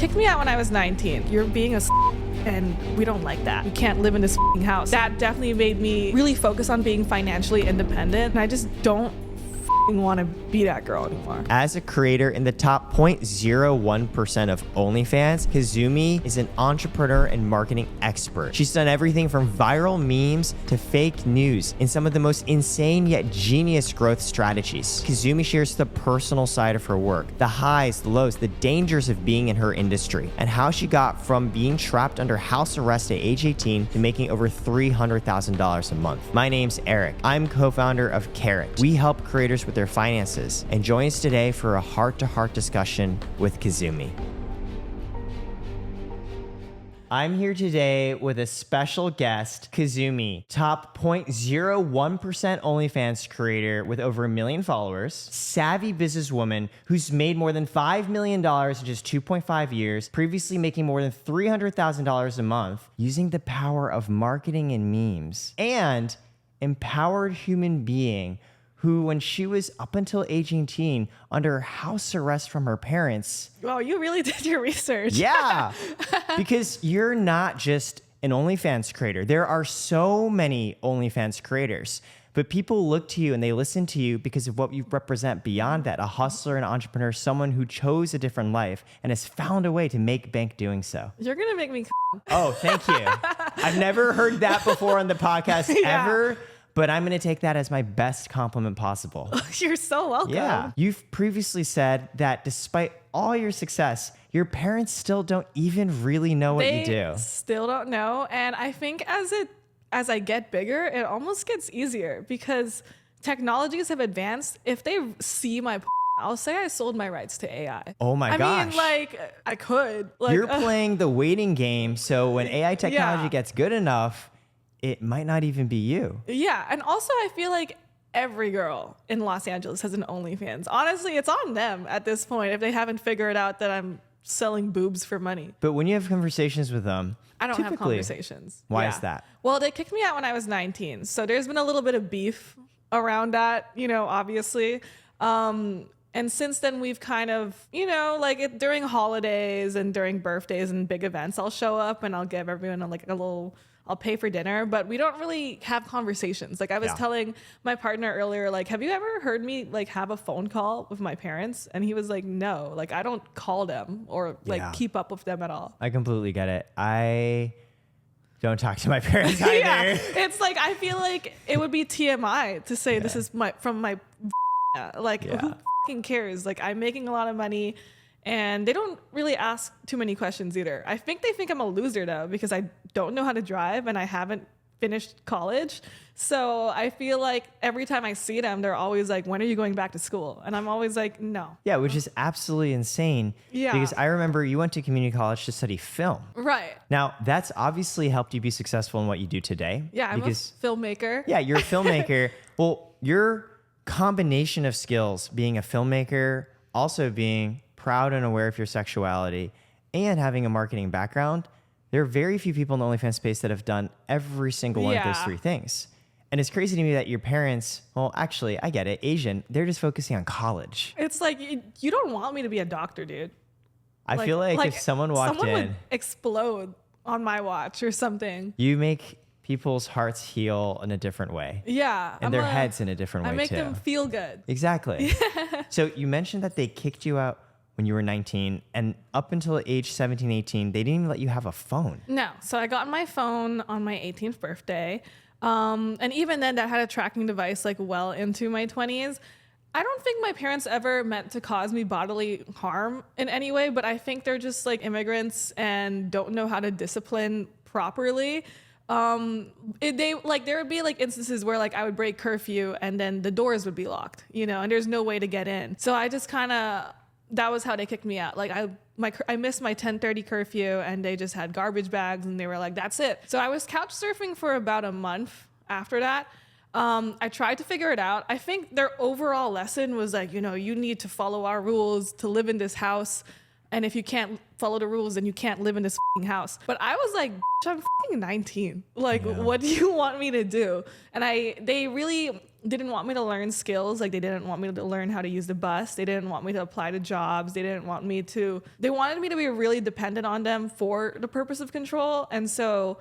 kicked me out when I was 19. You're being a and we don't like that. You can't live in this house. That definitely made me really focus on being financially independent. And I just don't want to be that girl anymore. As a creator in the top 0.01% of OnlyFans, Kazumi is an entrepreneur and marketing expert. She's done everything from viral memes to fake news in some of the most insane yet genius growth strategies. Kazumi shares the personal side of her work, the highs, the lows, the dangers of being in her industry, and how she got from being trapped under house arrest at age 18 to making over $300,000 a month. My name's Eric. I'm co-founder of Karat. We help creators with their finances, and join us today for a heart-to-heart discussion with Kazumi. I'm here today with a special guest, Kazumi, top 0.01% OnlyFans creator with over 1 million followers, savvy businesswoman who's made more than $5 million in just 2.5 years, previously making more than $300,000 a month, using the power of marketing and memes, and empowered human being who, when she was up until age 18, under house arrest from her parents. Wow, you really did your research. Yeah, because you're not just an OnlyFans creator. There are so many OnlyFans creators, but people look to you and they listen to you because of what you represent beyond that, a hustler, an entrepreneur, someone who chose a different life and has found a way to make bank doing so. You're going to make me Oh, thank you. I've never heard that before on the podcast ever. But I'm going to take that as my best compliment possible. You're so welcome. Yeah. You've previously said that despite all your success, your parents still don't even really know what you do. They still don't know. And I think as I get bigger, it almost gets easier because technologies have advanced. If they see my I'll say I sold my rights to AI. Oh my gosh. I mean, like, I could. Like, you're playing the waiting game, so when AI technology gets good enough, it might not even be you. Yeah, and also I feel like every girl in Los Angeles has an OnlyFans. Honestly, it's on them at this point if they haven't figured out that I'm selling boobs for money. But when you have conversations with them, I don't have conversations. Why is that? Well, they kicked me out when I was 19. So there's been a little bit of beef around that, obviously. And since then, we've kind of, like during holidays and during birthdays and big events, I'll show up and I'll give everyone I'll pay for dinner, but we don't really have conversations. Like I was telling my partner earlier, like, have you ever heard me like have a phone call with my parents? And he was like, no, like I don't call them or like keep up with them at all. I completely get it. I don't talk to my parents either. Yeah, it's like, I feel like it would be TMI to say this is from my like who fucking cares? Like I'm making a lot of money. And they don't really ask too many questions either. I think they think I'm a loser though, because I don't know how to drive and I haven't finished college. So I feel like every time I see them, they're always like, when are you going back to school? And I'm always like, no. Yeah, which is absolutely insane. Yeah. Because I remember you went to community college to study film. Right. Now, that's obviously helped you be successful in what you do today. Yeah, I'm a filmmaker. Yeah, you're a filmmaker. Well, your combination of skills, being a filmmaker, also being proud and aware of your sexuality, and having a marketing background, there are very few people in the OnlyFans space that have done every single one of those three things. And it's crazy to me that your parents, well, actually, I get it, Asian, they're just focusing on college. It's like, you don't want me to be a doctor, dude. I feel like if someone walked someone in, would explode on my watch or something. You make people's hearts heal in a different way. Yeah. And their heads in a different way too. I make them feel good. Exactly. So you mentioned that they kicked you out when you were 19, and up until age 17, 18, they didn't even let you have a phone. No. So I got my phone on my 18th birthday. And even then that had a tracking device like well into my 20s. I don't think my parents ever meant to cause me bodily harm in any way, but I think they're just like immigrants and don't know how to discipline properly. There would be like instances where like I would break curfew and then the doors would be locked, and there's no way to get in. So I just that was how they kicked me out. Like I missed my 10:30 curfew and they just had garbage bags and they were like, that's it. So I was couch surfing for about a month after that. I tried to figure it out. I think their overall lesson was like, you need to follow our rules to live in this house. And if you can't follow the rules, then you can't live in this house. But I was like, I'm 19. Like, what do you want me to do? And they really didn't want me to learn skills. Like, they didn't want me to learn how to use the bus. They didn't want me to apply to jobs. They wanted me to be really dependent on them for the purpose of control. And so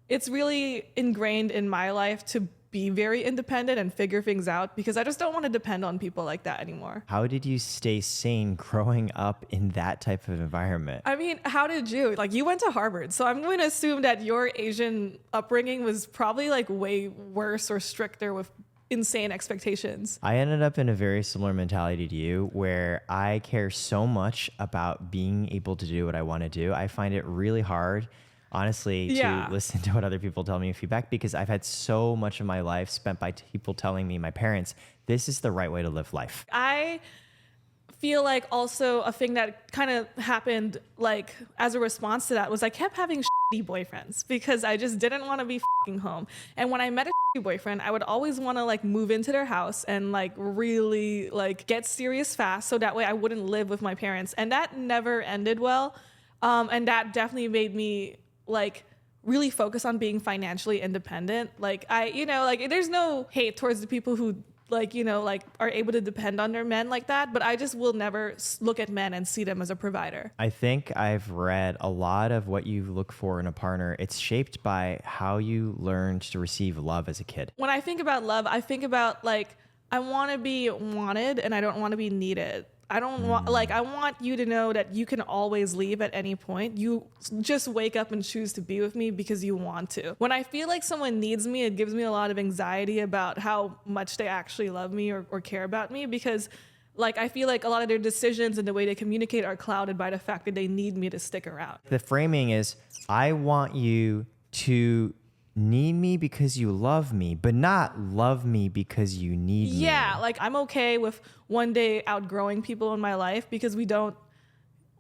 it's really ingrained in my life to be very independent and figure things out, because I just don't want to depend on people like that anymore. How did you stay sane growing up in that type of environment? I mean, how did you? Like, you went to Harvard, so I'm going to assume that your Asian upbringing was probably like way worse or stricter with insane expectations. I ended up in a very similar mentality to you, where I care so much about being able to do what I want to do. I find it really hard, honestly, to listen to what other people tell me in feedback, because I've had so much of my life spent by people telling me, my parents, this is the right way to live life. I feel like also a thing that kind of happened like as a response to that was I kept having shitty boyfriends, because I just didn't want to be fucking home. And when I met a shitty boyfriend, I would always want to like move into their house and like really like get serious fast, so that way I wouldn't live with my parents. And that never ended well. And that definitely made me like really focus on being financially independent. Like there's no hate towards the people who are able to depend on their men like that, but I just will never look at men and see them as a provider. I think I've read a lot of what you look for in a partner. It's shaped by how you learned to receive love as a kid. When I think about love, I think about like, I want to be wanted and I don't want to be needed. I don't want, I want you to know that you can always leave at any point. You just wake up and choose to be with me because you want to. When I feel like someone needs me, it gives me a lot of anxiety about how much they actually love me or care about me, because like, I feel like a lot of their decisions and the way they communicate are clouded by the fact that they need me to stick around. The framing is, I want you to need me because you love me, but not love me because you need me. Yeah, like I'm okay with one day outgrowing people in my life because we don't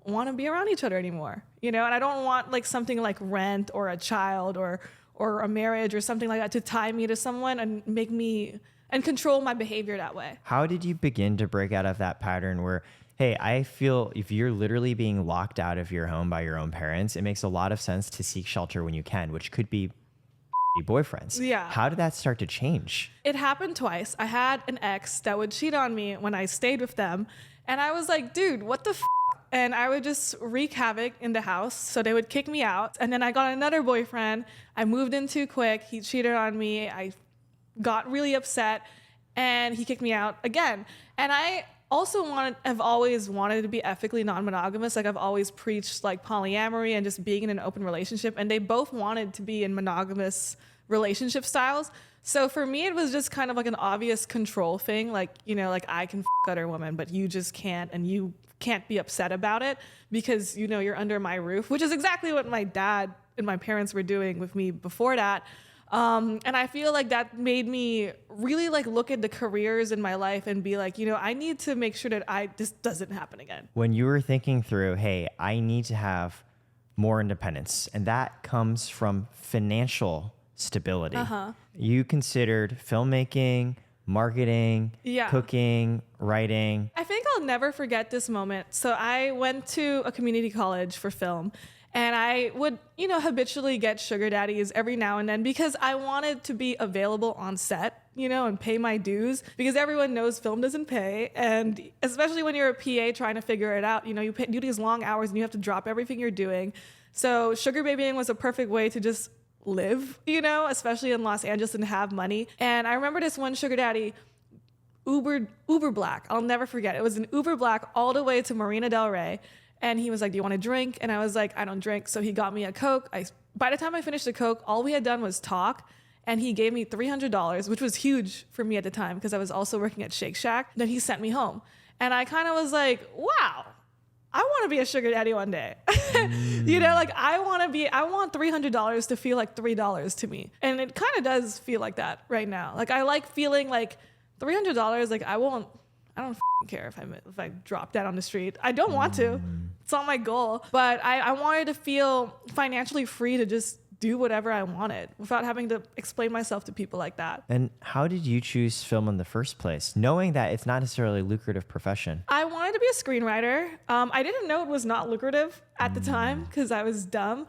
want to be around each other anymore, and I don't want like something like rent or a child or a marriage or something like that to tie me to someone and make me and control my behavior that way. How did you begin to break out of that pattern where, hey, I feel if you're literally being locked out of your home by your own parents, it makes a lot of sense to seek shelter when you can, which could be boyfriends. Yeah. How did that start to change? It happened twice. I had an ex that would cheat on me when I stayed with them. And I was like, dude, what the f? And I would just wreak havoc in the house. So they would kick me out. And then I got another boyfriend. I moved in too quick. He cheated on me. I got really upset and he kicked me out again. And I also have always wanted to be ethically non-monogamous. Like I've always preached like polyamory and just being in an open relationship. And they both wanted to be in monogamous relationship styles. So for me, it was just kind of like an obvious control thing. Like, like I can f other women, but you just can't, and you can't be upset about it because, you're under my roof, which is exactly what my dad and my parents were doing with me before that. And I feel like that made me really like look at the careers in my life and be like, I need to make sure that this doesn't happen again. When you were thinking through, hey, I need to have more independence, and that comes from financial stability, you considered filmmaking, marketing, cooking, writing. I think I'll never forget this moment. So I went to a community college for film. And I would, habitually get sugar daddies every now and then because I wanted to be available on set, and pay my dues, because everyone knows film doesn't pay. And especially when you're a PA trying to figure it out, you do these long hours and you have to drop everything you're doing. So sugar babying was a perfect way to just live, especially in Los Angeles and have money. And I remember this one sugar daddy, Uber Black. I'll never forget. It was an Uber Black all the way to Marina Del Rey. And he was like, do you want a drink? And I was like, I don't drink. So he got me a Coke. By the time I finished the Coke, all we had done was talk. And he gave me $300, which was huge for me at the time because I was also working at Shake Shack. Then he sent me home. And I kind of was like, wow, I want to be a sugar daddy one day. I want $300 to feel like $3 to me. And it kind of does feel like that right now. Like I like feeling like $300, like I don't care if I drop that on the street. I don't want to. It's not my goal. But I wanted to feel financially free to just do whatever I wanted without having to explain myself to people like that. And how did you choose film in the first place, knowing that it's not necessarily a lucrative profession? I wanted to be a screenwriter. I didn't know it was not lucrative at the time because I was dumb.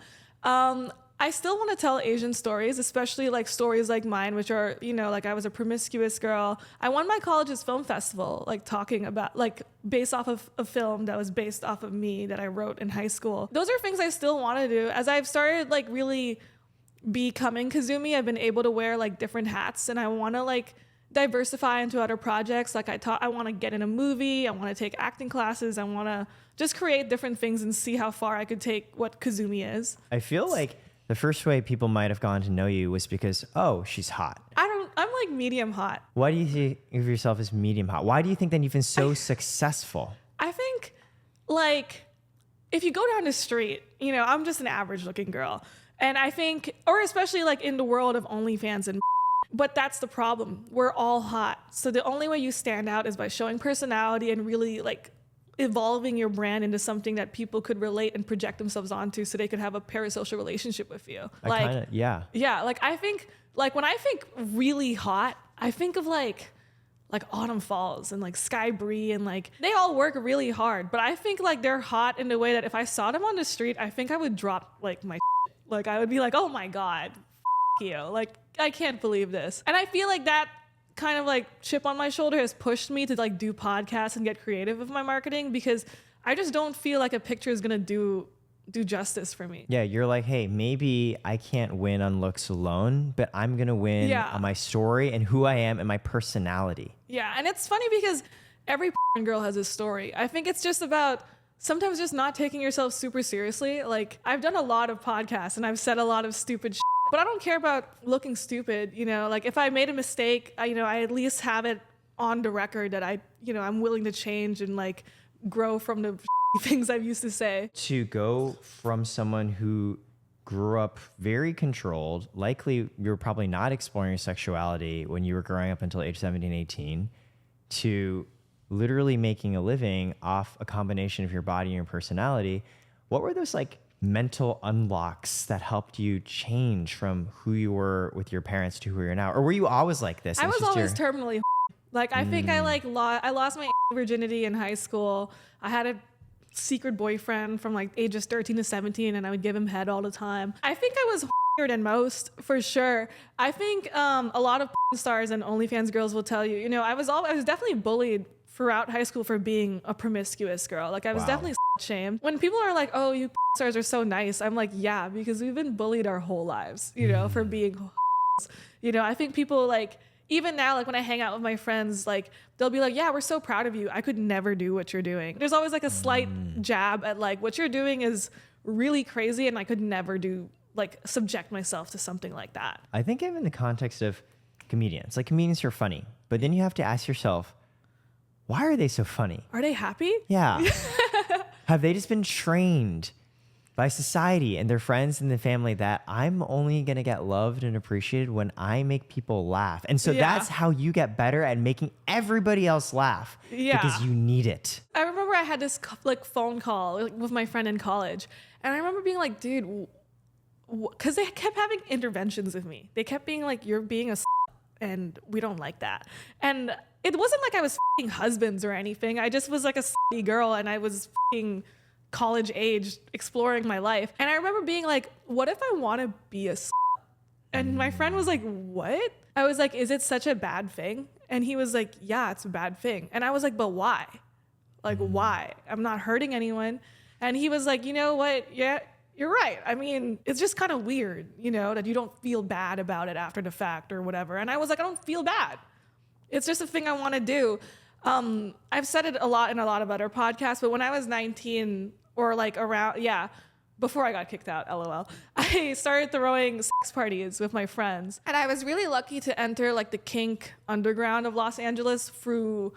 I still want to tell Asian stories, especially like stories like mine, which are, you know, like I was a promiscuous girl. I won my college's film festival, like talking about, like based off of a film that was based off of me that I wrote in high school. Those are things I still want to do. As I've started like really becoming Kazumi, I've been able to wear like different hats, and I want to like diversify into other projects. Like I want to get in a movie. I want to take acting classes. I want to just create different things and see how far I could take what Kazumi is. I feel like the first way people might have gone to know you was because, oh, she's hot. I'm like medium hot. Why do you think of yourself as medium hot? Why do you think that you've been so successful? I think like if you go down the street, you know, I'm just an average looking girl. And I think, or especially like in the world of OnlyFans and but that's the problem. We're all hot. So the only way you stand out is by showing personality and really like evolving your brand into something that people could relate and project themselves onto so they could have a parasocial relationship with you. Yeah, like I think like when I think really hot, I think of like Autumn Falls and like Sky Bree, and like they all work really hard, but I think like they're hot in a way that if I saw them on the street, I think I would drop like my like I would be like, oh my God, you, like I can't believe this. And I feel like that kind of like chip on my shoulder has pushed me to like do podcasts and get creative with my marketing, because I just don't feel like a picture is gonna do justice for me. Yeah, you're like, hey, maybe I can't win on looks alone, but I'm gonna win on my story and who I am and my personality. Yeah, and it's funny because every girl has a story. I think it's just about sometimes just not taking yourself super seriously. Like I've done a lot of podcasts and I've said a lot of stupid shit, but I don't care about looking stupid, you know, like if I made a mistake, I at least have it on the record that I'm willing to change and like grow from the things I used to say. To go from someone who grew up very controlled, likely you were probably not exploring your sexuality when you were growing up until age 17, 18, to literally making a living off a combination of your body and your personality. What were those like mental unlocks that helped you change from who you were with your parents to who you are now? Or were you always like this? I was always terminally like, I think I lost my virginity in high school. I had a secret boyfriend from like ages 13 to 17, and I would give him head all the time. I think I was than most, for sure. I think a lot of stars and OnlyFans girls will tell you, you know, I was definitely bullied throughout high school for being a promiscuous girl. Like I was definitely shamed. When people are like, oh, you stars are so nice, I'm like, yeah, because we've been bullied our whole lives, you know, for being, you know. I think people like, even now, like when I hang out with my friends, like they'll be like, yeah, we're so proud of you. I could never do what you're doing. There's always like a slight jab at like, what you're doing is really crazy and I could never subject myself to something like that. I think even in the context of comedians, like comedians are funny, but then you have to ask yourself, why are they so funny? Are they happy? Yeah. Have they just been trained by society and their friends and the family that I'm only going to get loved and appreciated when I make people laugh? And so that's how you get better at making everybody else laugh, because you need it. I remember I had this like phone call with my friend in college, and I remember being like, dude, because they kept having interventions with me. They kept being like, you're being a and we don't like that. And it wasn't like I was husbands or anything. I just was like a girl, and I was college age exploring my life. And I remember being like, what if I want to be a and my friend was like, what? I was like, is it such a bad thing? And he was like, yeah, it's a bad thing. And I was like, but why? Like, why? I'm not hurting anyone. And he was like, you know what? Yeah, you're right. I mean, it's just kind of weird, you know, that you don't feel bad about it after the fact or whatever. And I was like, I don't feel bad. It's just a thing I want to do. I've said it a lot in a lot of other podcasts, but when I was 19 or like around, before I got kicked out, LOL, I started throwing sex parties with my friends. And I was really lucky to enter like the kink underground of Los Angeles through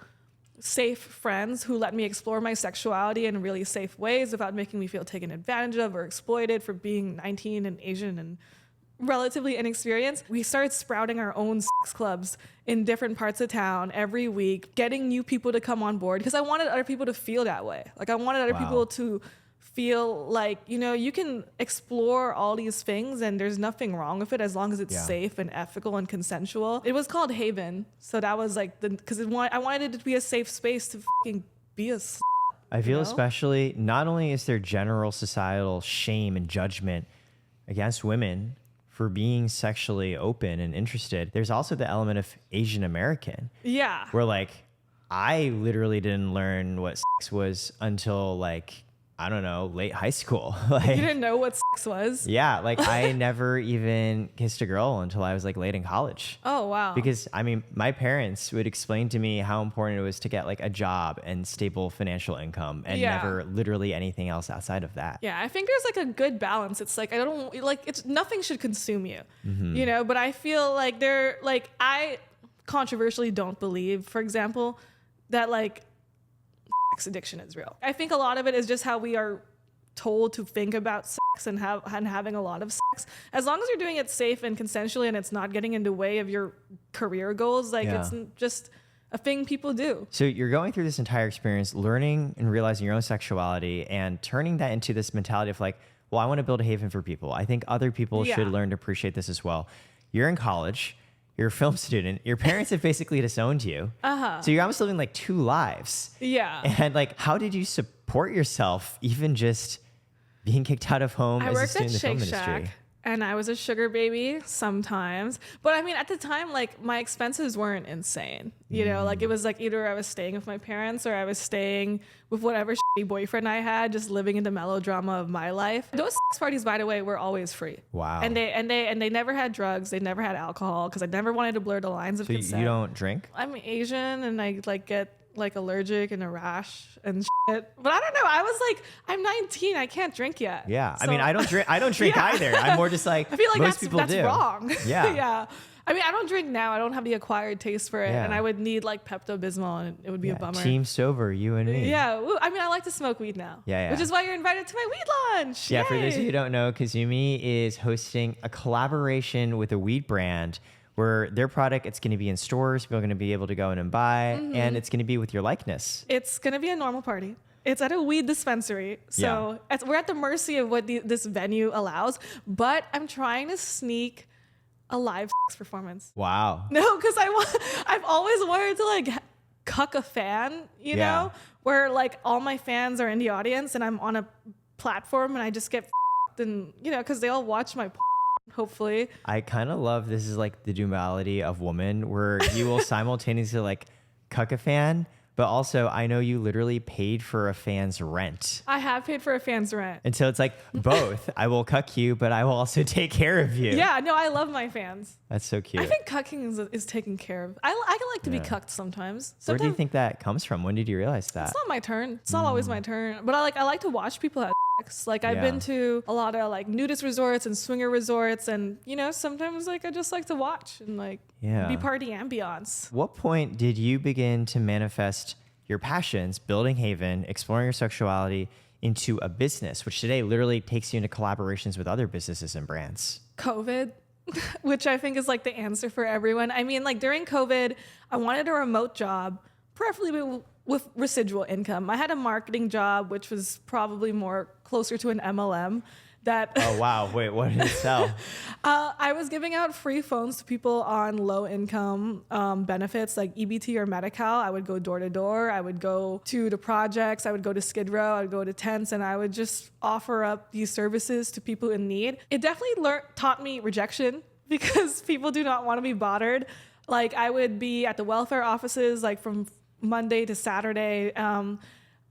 safe friends who let me explore my sexuality in really safe ways without making me feel taken advantage of or exploited for being 19 and Asian and relatively inexperienced. We started sprouting our own sex clubs in different parts of town every week, getting new people to come on board, because I wanted other people to feel that way. Like I wanted other people to feel like, you can explore all these things and there's nothing wrong with it as long as it's safe and ethical and consensual. It was called Haven. So that was like because I wanted it to be a safe space to fucking be a I feel especially, not only is there general societal shame and judgment against women for being sexually open and interested, there's also the element of Asian American. Yeah. Where like, I literally didn't learn what sex was until like, I don't know, late high school. Like, you didn't know what sex was? Yeah, like I never even kissed a girl until I was like late in college. Oh, wow. Because I mean, my parents would explain to me how important it was to get like a job and stable financial income and never literally anything else outside of that. Yeah, I think there's like a good balance. It's like, I don't like, it's nothing should consume you, but I feel like I controversially don't believe, for example, that like sex addiction is real. I think a lot of it is just how we are told to think about sex and having a lot of sex. As long as you're doing it safe and consensually and it's not getting in the way of your career goals, like it's just a thing people do. So you're going through this entire experience, learning and realizing your own sexuality and turning that into this mentality of like, well, I want to build a haven for people. I think other people should learn to appreciate this as well. You're in college. You're a film student. Your parents have basically disowned you. So you're almost living like two lives. Yeah. And like, how did you support yourself even just being kicked out of home as a student in the film industry? And I was a sugar baby sometimes. But I mean, at the time, like my expenses weren't insane. Like it was like either I was staying with my parents or I was staying with whatever shitty boyfriend I had, just living in the melodrama of my life. Those sex parties, by the way, were always free. Wow. And they never had drugs. They never had alcohol because I never wanted to blur the lines of consent. You don't drink? I'm Asian and I like get like allergic and a rash and shit. But I don't know. I was like, I'm 19. I can't drink yet. Yeah. So, I mean, I don't drink either. I'm more just like, I feel like most people that's do. wrong. Yeah. Yeah. I mean, I don't drink now. I don't have the acquired taste for it. And I would need like Pepto-Bismol and it would be a bummer. Team sober, you and me. Yeah. I mean, I like to smoke weed now. Yeah. Which is why you're invited to my weed lunch. Yeah. Yay. For those of you who don't know, Kazumi is hosting a collaboration with a weed brand where their product, it's going to be in stores. People are going to be able to go in and buy, and it's going to be with your likeness. It's going to be a normal party. It's at a weed dispensary. So we're at the mercy of what this venue allows, but I'm trying to sneak a live sex performance. Wow. No, because I've always wanted to like cuck a fan, you know, where like all my fans are in the audience and I'm on a platform and I just get and, because they all watch my hopefully. I kind of love this is like the duality of woman where you will simultaneously like cuck a fan, but also I know you literally paid for a fan's rent. I have paid for a fan's rent. And so it's like both. I will cuck you, but I will also take care of you. Yeah, no, I love my fans. That's so cute. I think cucking is taken care of. I like to be cucked sometimes. Where do you think that comes from? When did you realize that? It's not my turn. It's not always my turn. But I like to watch people have sex. Like I've been to a lot of like nudist resorts and swinger resorts, and sometimes like I just like to watch and like be part of the ambiance. What point did you begin to manifest your passions, building Haven, exploring your sexuality into a business, which today literally takes you into collaborations with other businesses and brands? COVID, which I think is like the answer for everyone. I mean, like during COVID, I wanted a remote job, preferably with residual income. I had a marketing job, which was probably more closer to an MLM. Oh, wow. Wait, what did it sell? I was giving out free phones to people on low income benefits like EBT or Medi-Cal. I would go door to door. I would go to the projects. I would go to Skid Row. I would go to tents, and I would just offer up these services to people in need. It definitely taught me rejection because people do not want to be bothered. Like I would be at the welfare offices like from Monday to Saturday.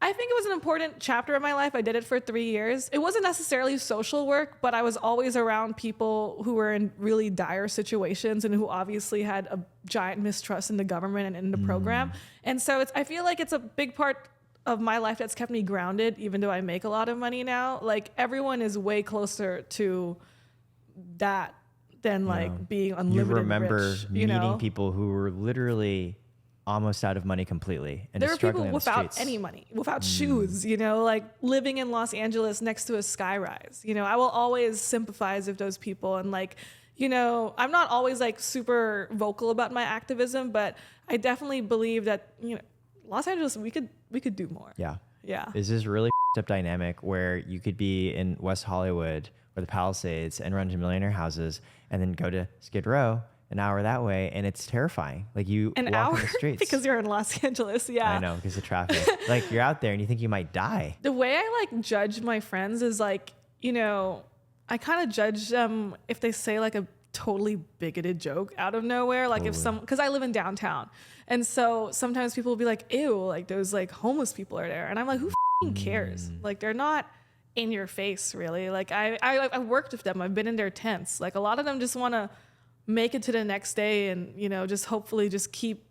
I think it was an important chapter of my life. I did it for 3 years. It wasn't necessarily social work, but I was always around people who were in really dire situations and who obviously had a giant mistrust in the government and in the program. And so I feel like it's a big part of my life that's kept me grounded, even though I make a lot of money now. Like everyone is way closer to that than like being unlimited You remember rich, meeting people who were literally almost out of money completely. And there were people struggling without any money, without shoes, like living in Los Angeles next to a skyrise. I will always sympathize with those people. And like, I'm not always like super vocal about my activism, but I definitely believe that, Los Angeles, we could do more. Yeah. Yeah. This is really up dynamic where you could be in West Hollywood or the Palisades and run to millionaire houses and then go to Skid Row an hour that way, and it's terrifying. Like you An walk hour in the streets. because you're in Los Angeles. Yeah. I know, because of traffic. Like you're out there and you think you might die. The way I like judge my friends is like, you know, I kind of judge them if they say like a totally bigoted joke out of nowhere. Like if because I live in downtown. And so sometimes people will be like, ew, like those like homeless people are there. And I'm like, who f***ing cares? Like they're not in your face really. Like I worked with them. I've been in their tents. Like a lot of them just want to make it to the next day and, you know, just hopefully just keep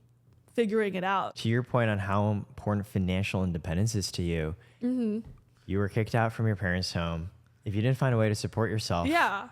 figuring it out. To your point on how important financial independence is to you, you were kicked out from your parents' home. If you didn't find a way to support yourself, Yeah.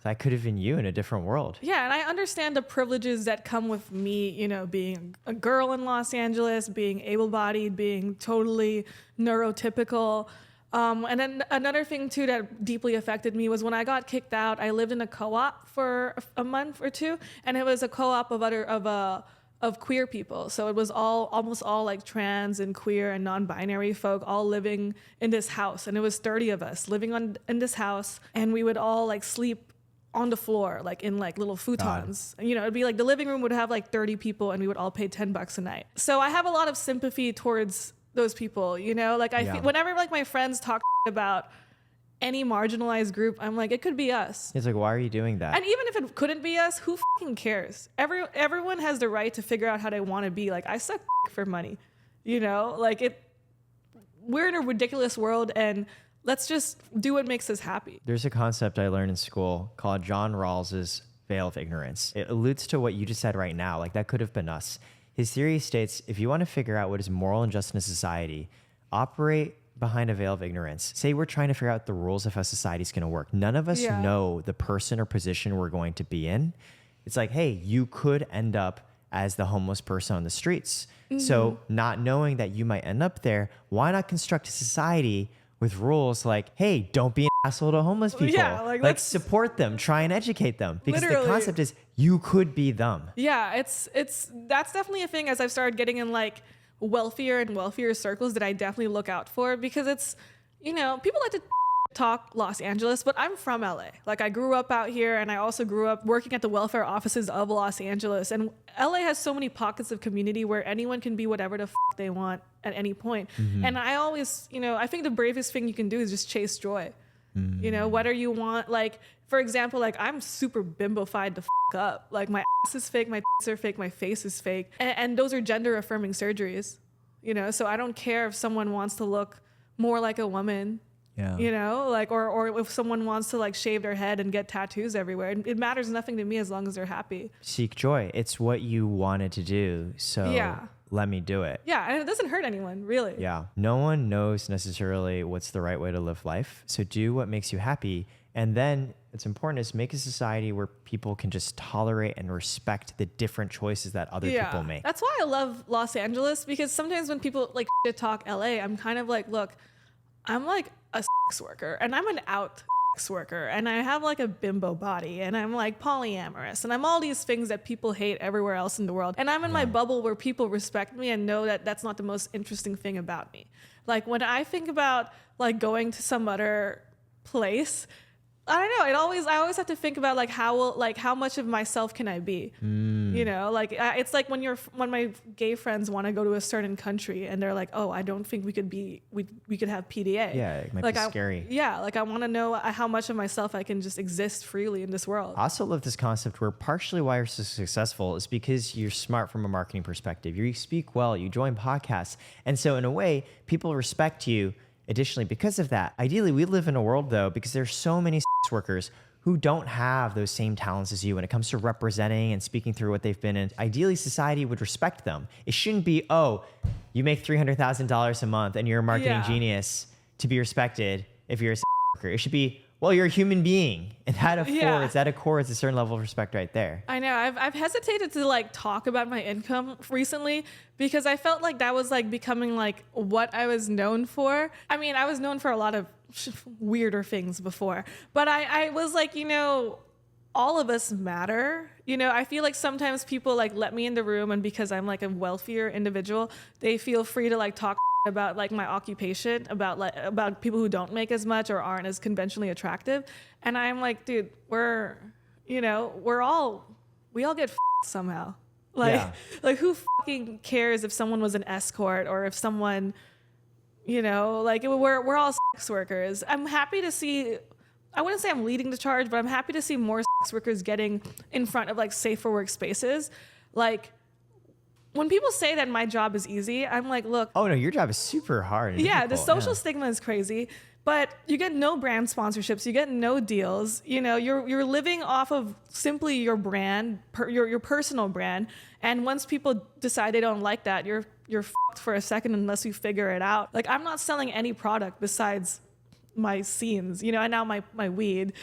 that could have been you in a different world. Yeah, and I understand the privileges that come with me, you know, being a girl in Los Angeles, being able-bodied, being totally neurotypical. And then another thing too that deeply affected me was when I got kicked out. I lived in a co-op for a month or two, and it was a co-op of queer people. So it was almost all like trans and queer and non-binary folk all living in this house, and it was 30 of us living in this house, and we would all like sleep on the floor, like in like little futons. You know, it'd be like the living room would have like 30 people, and we would all pay $10 a night. So I have a lot of sympathy towards those people, you know, like I feel, whenever like my friends talk about any marginalized group, I'm like, it could be us. It's like, why are you doing that? And even if it couldn't be us, who fucking cares? Everyone has the right to figure out how they want to be. Like I suck for money, you know, like we're in a ridiculous world, and let's just do what makes us happy. There's a concept I learned in school called John Rawls's veil of ignorance. It alludes to what you just said right now. Like that could have been us. His theory states, if you want to figure out what is moral and just in a society, operate behind a veil of ignorance. Say we're trying to figure out the rules of how society's going to work. None of us know the person or position we're going to be in. It's like, hey, you could end up as the homeless person on the streets. So not knowing that you might end up there, why not construct a society with rules like, hey, don't be an asshole to homeless people. Yeah, like support them, try and educate them. Because Literally. the concept is you could be them. Yeah, that's definitely a thing as I've started getting in like wealthier and wealthier circles that I definitely look out for, because it's, you know, people like to talk Los Angeles, but I'm from LA. Like I grew up out here, and I also grew up working at the welfare offices of Los Angeles. And LA has so many pockets of community where anyone can be whatever the they want at any point. And I always, you know, I think the bravest thing you can do is just chase joy. You know, whether you want, like, for example, like I'm super bimbofied the up. Like my ass is fake, my tits are fake, my face is fake. And those are gender affirming surgeries, you know? So I don't care if someone wants to look more like a woman. Yeah. You know, like, or if someone wants to like shave their head and get tattoos everywhere, it matters nothing to me as long as they're happy. Seek joy. It's what you wanted to do. So let me do it. Yeah. And it doesn't hurt anyone, really. Yeah. No one knows necessarily what's the right way to live life. So do what makes you happy. And then it's important is make a society where people can just tolerate and respect the different choices that other people make. That's why I love Los Angeles, because sometimes when people like shit talk LA, I'm kind of like, look, I'm like a sex worker, and I'm an out sex worker, and I have like a bimbo body, and I'm like polyamorous, and I'm all these things that people hate everywhere else in the world. And I'm in my bubble where people respect me and know that that's not the most interesting thing about me. Like when I think about like going to some other place, I don't know. I always have to think about like how much of myself can I be? You know, like it's like when my gay friends want to go to a certain country and they're like, oh, I don't think we could have PDA. Yeah, it might like be scary. Yeah, like I want to know how much of myself I can just exist freely in this world. I also love this concept where partially why you're so successful is because you're smart from a marketing perspective. You speak well, you join podcasts, and so in a way, people respect you. Additionally, because of that, ideally, we live in a world, though, because there's so many sex workers who don't have those same talents as you when it comes to representing and speaking through what they've been in. Ideally, society would respect them. It shouldn't be, oh, you make $300,000 a month and you're a marketing genius to be respected if you're a sex worker. It should be, well, you're a human being, and that accords a certain level of respect right there. I know. I've hesitated to like talk about my income recently because I felt like that was like becoming like what I was known for. I mean, I was known for a lot of weirder things before, but I was like, you know, all of us matter. You know, I feel like sometimes people like let me in the room, and because I'm like a wealthier individual, they feel free to like talk about like my occupation, about people who don't make as much or aren't as conventionally attractive. And I'm like, dude, we all get somehow. Like who fucking cares if someone was an escort or if someone, like we're all sex workers. I'm happy to see, I wouldn't say I'm leading the charge, but I'm happy to see more sex workers getting in front of like safer workspaces. Like when people say that my job is easy, I'm like, look. Oh no, your job is super hard. Yeah, the social stigma is crazy, but you get no brand sponsorships, you get no deals. You're living off of simply your brand, your personal brand. And once people decide they don't like that, you're fucked for a second unless you figure it out. Like I'm not selling any product besides my scenes, and now my weed.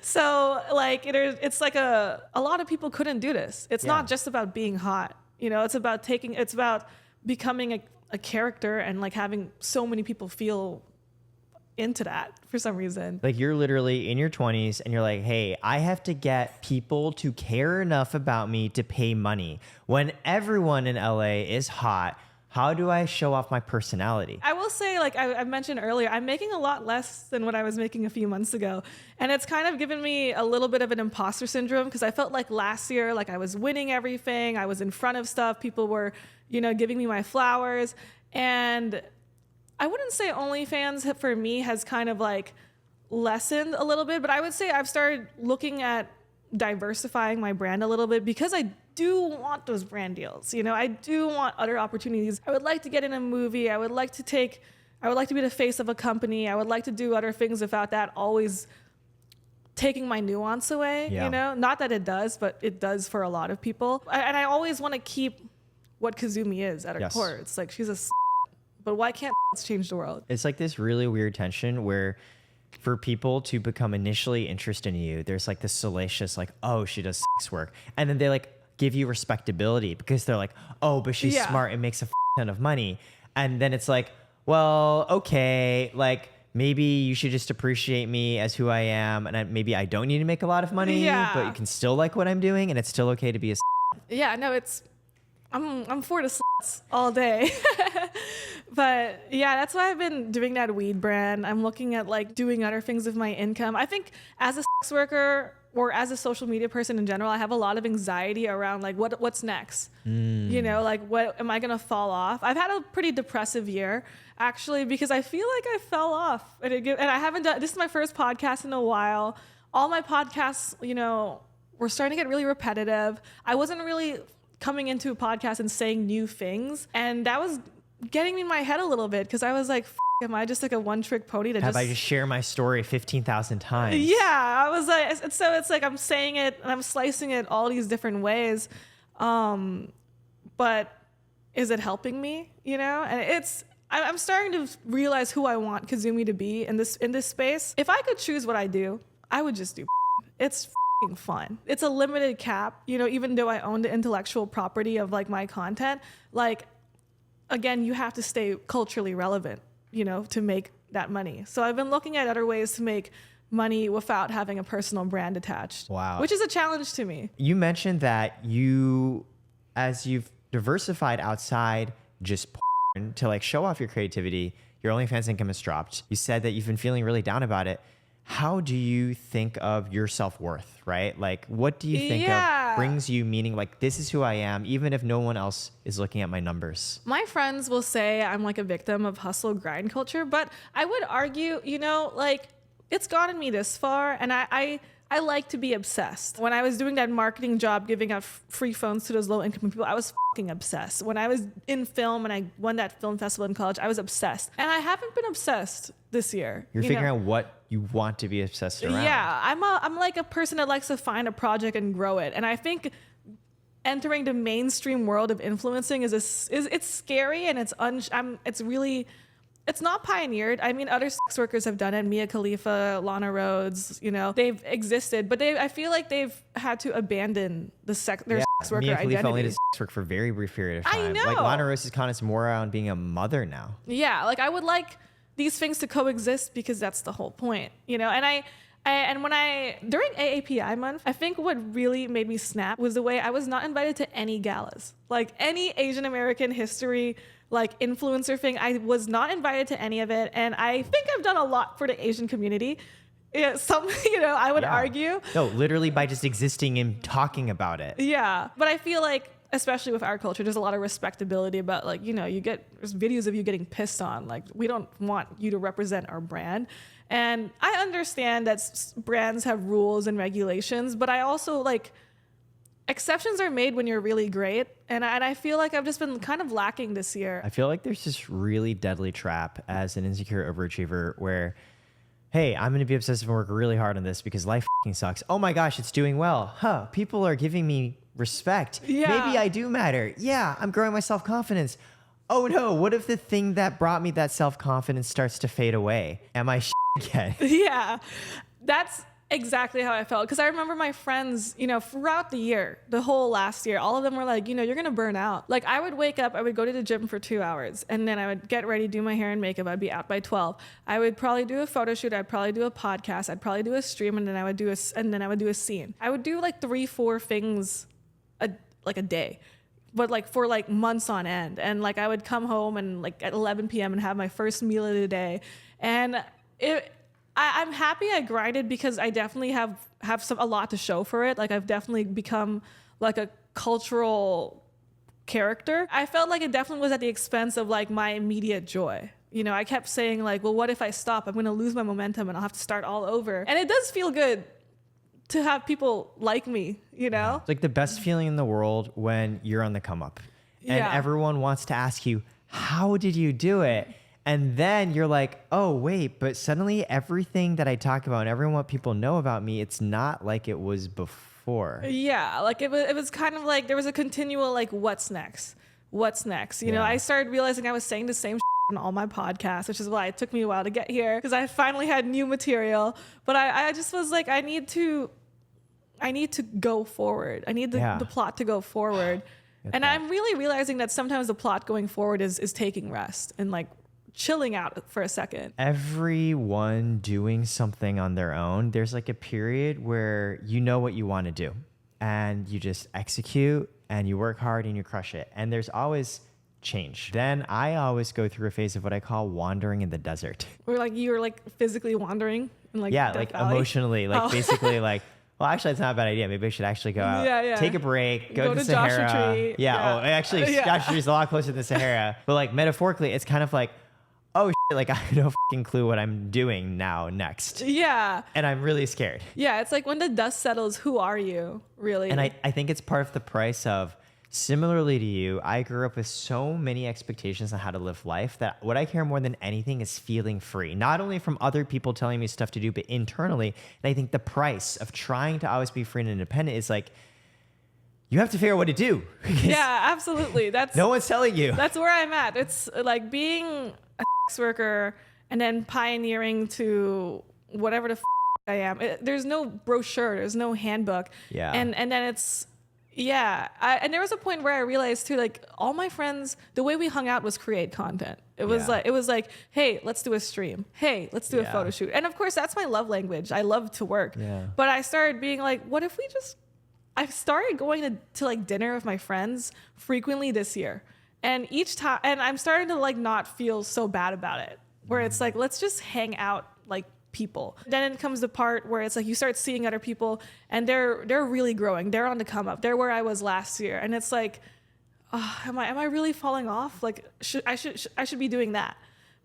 So like it's like a lot of people couldn't do this. It's not just about being hot. It's about becoming a character and like having so many people feel into that for some reason. Like you're literally in your 20s and you're like, hey, I have to get people to care enough about me to pay money. When everyone in LA is hot, how do I show off my personality? I will say, like I mentioned earlier, I'm making a lot less than what I was making a few months ago. And it's kind of given me a little bit of an imposter syndrome because I felt like last year, like I was winning everything. I was in front of stuff. People were, giving me my flowers. And I wouldn't say OnlyFans for me has kind of like lessened a little bit, but I would say I've started looking at diversifying my brand a little bit because I do want those brand deals. I do want other opportunities. I would like to get in a movie. I would like to be the face of a company. I would like to do other things without that always taking my nuance away, Not that it does, but it does for a lot of people. And I always want to keep what Kazumi is at her core. It's like she's a but why can't change the world? It's like this really weird tension where for people to become initially interested in you, there's like this salacious, like, oh, she does sex work. And then they like give you respectability because they're like, oh, but she's smart and makes a ton of money. And then it's like, well, okay, like maybe you should just appreciate me as who I am. And maybe I don't need to make a lot of money, but you can still like what I'm doing. And it's still okay to be a Yeah, no, I'm for the sluts all day. But yeah, that's why I've been doing that weed brand. I'm looking at like doing other things with my income. I think as a sex worker or as a social media person in general, I have a lot of anxiety around like what's next. Like what am I gonna fall off? I've had a pretty depressive year actually because I feel like I fell off and I haven't done. This is my first podcast in a while. All my podcasts, were starting to get really repetitive. I wasn't really coming into a podcast and saying new things, and that was getting me in my head a little bit because I was like, am I just like a one-trick pony to I just share my story 15,000 times? Yeah, I was like, so it's like I'm saying it and I'm slicing it all these different ways, but is it helping me? And I'm starting to realize who I want Kazumi to be in this space. If I could choose what I do, I would just do. It's fun. It's a limited cap, even though I own the intellectual property of like my content, like. Again, you have to stay culturally relevant, to make that money. So I've been looking at other ways to make money without having a personal brand attached. Wow. Which is a challenge to me. You mentioned that as you've diversified outside just porn to like show off your creativity, your OnlyFans income has dropped. You said that you've been feeling really down about it. How do you think of your self-worth, right? Like, what do you think of brings you meaning? Like, this is who I am, even if no one else is looking at my numbers. My friends will say I'm like a victim of hustle grind culture, but I would argue, like it's gotten me this far, and I like to be obsessed. When I was doing that marketing job, giving out free phones to those low-income people, I was fucking obsessed. When I was in film and I won that film festival in college, I was obsessed. And I haven't been obsessed this year. You're figuring out what you want to be obsessed around. Yeah, I'm like a person that likes to find a project and grow it. And I think entering the mainstream world of influencing it's scary and it's not pioneered. I mean, other sex workers have done it. Mia Khalifa, Lana Rhoades, they've existed, but I feel like they've had to abandon their sex worker identity. Mia Khalifa only did sex work for a very brief period of time. I know. Like Lana Rhoades is kind of more on being a mother now. Yeah, like I would like these things to coexist because that's the whole point, And when during AAPI month, I think what really made me snap was the way I was not invited to any galas. Like any Asian American history like influencer thing. I was not invited to any of it. And I think I've done a lot for the Asian community. Yeah, I would argue. No, literally by just existing and talking about it. Yeah. But I feel like, especially with our culture, there's a lot of respectability about like, there's videos of you getting pissed on. Like, we don't want you to represent our brand. And I understand that brands have rules and regulations, but I also like exceptions are made when you're really great. And I feel like I've just been kind of lacking this year. I feel like there's this really deadly trap as an insecure overachiever where, hey, I'm going to be obsessive and work really hard on this because life fucking sucks. Oh my gosh, it's doing well. People are giving me respect. Yeah. Maybe I do matter. Yeah, I'm growing my self-confidence. Oh no, what if the thing that brought me that self-confidence starts to fade away? Am I again? Yeah, that's exactly how I felt. Because I remember my friends, throughout the year, the whole last year, all of them were like, you're going to burn out. Like, I would wake up, I would go to the gym for 2 hours, and then I would get ready, do my hair and makeup. I'd be out by 12. I would probably do a photo shoot. I'd probably do a podcast. I'd probably do a stream, and then I would do a scene. I would do like 3-4 things a day, but like for like months on end. And like I would come home and like at 11 p.m. and have my first meal of the day. And I'm happy I grinded because I definitely have a lot to show for it. Like, I've definitely become like a cultural character. I felt like it definitely was at the expense of like my immediate joy. I kept saying like, well, what if I stop? I'm going to lose my momentum and I'll have to start all over. And it does feel good to have people like me, It's like the best feeling in the world when you're on the come up and everyone wants to ask you, how did you do it? And then you're like, oh, wait, but suddenly everything that I talk about and everyone what people know about me, it's not like it was before. Yeah, like it was kind of like there was a continual like, what's next? What's next? I started realizing I was saying the same on all my podcasts, which is why it took me a while to get here because I finally had new material. But I just was like, I need to go forward. I need the plot to go forward. And I'm really realizing that sometimes the plot going forward is taking rest and like chilling out for a second. Everyone doing something on their own, there's like a period where you know what you want to do and you just execute and you work hard and you crush it. And there's always change. Then I always go through a phase of what I call wandering in the desert. Where like you're like physically wandering in like Death like Valley. Emotionally, like basically like, well, actually, it's not a bad idea. Maybe I should actually go out, take a break, go to the Sahara. Joshua Tree. Yeah. Oh, actually, Joshua Tree is a lot closer than the Sahara. But like metaphorically, it's kind of like, oh, shit, like I have no fucking clue what I'm doing now next. Yeah. And I'm really scared. Yeah. It's like when the dust settles, who are you really? And I think it's part of the price of, similarly to you, I grew up with so many expectations on how to live life that what I care more than anything is feeling free, not only from other people telling me stuff to do, but internally. And I think the price of trying to always be free and independent is like, you have to figure out what to do. Yeah, absolutely. No one's telling you. That's where I'm at. It's like being a sex worker and then pioneering to whatever the I am. There's no brochure. There's no handbook. Yeah. And then it's, yeah. And there was a point where I realized too, like all my friends, the way we hung out was create content. It was like, hey, let's do a stream. Hey, let's do a photo shoot. And of course that's my love language. I love to work. Yeah. But I started being like, what if we just, I started going to like dinner with my friends frequently this year. And each time, and I'm starting to like not feel so bad about it, where it's like, let's just hang out like people. Then it comes the part where it's like you start seeing other people and they're really growing. They're on the come up. They're where I was last year. And it's like, oh, am I really falling off? Like I should be doing that.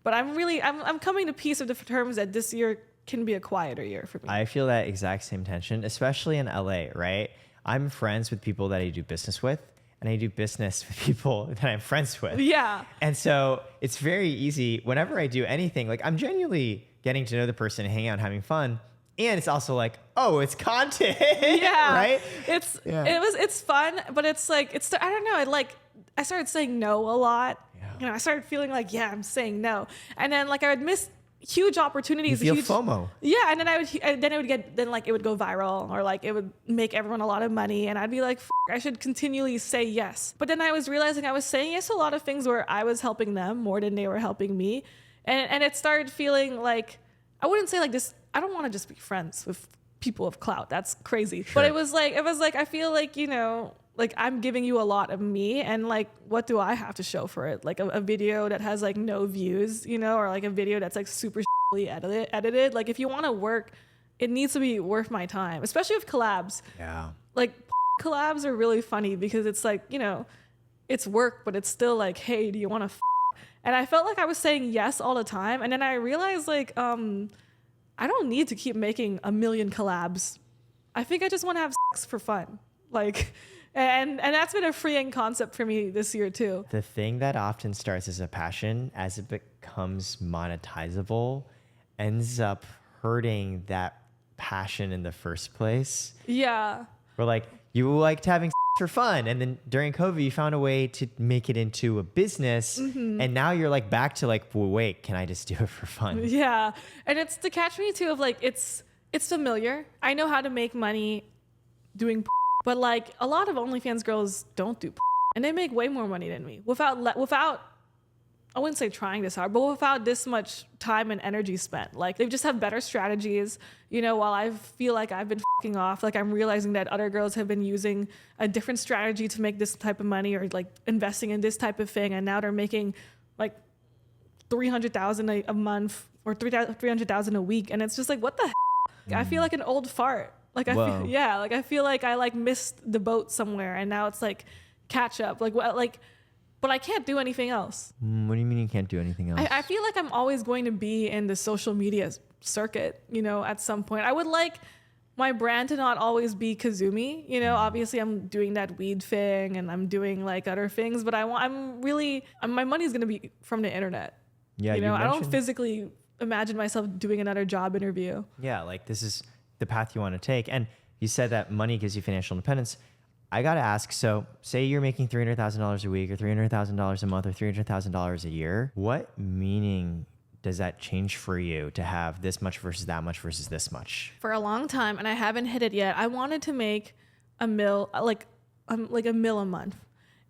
But I'm coming to peace with the terms that this year can be a quieter year for me. I feel that exact same tension, especially in LA, right? I'm friends with people that I do business with, and I do business with people that I'm friends with. Yeah. And so it's very easy whenever I do anything, like I'm genuinely getting to know the person, hanging out, having fun. And it's also like, oh, it's content. Yeah. Right? It's fun, but it's like, I don't know. I started saying no a lot. Yeah. I started feeling like, I'm saying no. And then like I would miss huge opportunities. You feel FOMO. Yeah. And then it would go viral or like it would make everyone a lot of money. And I'd be like, I should continually say yes. But then I was realizing I was saying yes to a lot of things where I was helping them more than they were helping me. And it started feeling like, I wouldn't say like this, I don't want to just be friends with people of clout. That's crazy. Sure. But it was like, I feel like, like I'm giving you a lot of me, and like what do I have to show for it? Like a video that has like no views, you know, or like a video that's like super edited. Like if you want to work, it needs to be worth my time, especially with collabs. Yeah. Like collabs are really funny because it's like, you know, it's work, but it's still like, hey, do you want to and I felt like I was saying yes all the time, and then I realized like I don't need to keep making a million collabs. I think I just want to have sex for fun. Like, and that's been a freeing concept for me this year too. The thing that often starts as a passion, as it becomes monetizable, ends up hurting that passion in the first place. Yeah. Where like you liked having sex for fun, and then during COVID you found a way to make it into a business, and now you're like back to like, well, wait, can I just do it for fun? Yeah. And it's the catch-22 of like it's familiar. I know how to make money doing but like a lot of OnlyFans girls don't do and they make way more money than me without I wouldn't say trying this hard, but without this much time and energy spent. Like they just have better strategies, you know, while I feel like I've been fucking off, like I'm realizing that other girls have been using a different strategy to make this type of money or like investing in this type of thing, and now they're making like 300,000 a month or 300,000 a week, and it's just like, what the I feel like an old fart. Like I feel like I like missed the boat somewhere, and now it's like catch up. Like what? Like, but I can't do anything else. What do you mean you can't do anything else? I feel like I'm always going to be in the social media circuit. You know, at some point, I would like my brand to not always be Kazumi. You know, obviously I'm doing that weed thing and I'm doing like other things, but my money's gonna be from the internet. Yeah, you know, I don't physically imagine myself doing another job interview. Yeah, like this is the path you want to take. And you said that money gives you financial independence. I got to ask, so say you're making $300,000 a week or $300,000 a month or $300,000 a year. What meaning does that change for you to have this much versus that much versus this much? For a long time, and I haven't hit it yet, I wanted to make a mil, like a mil a month.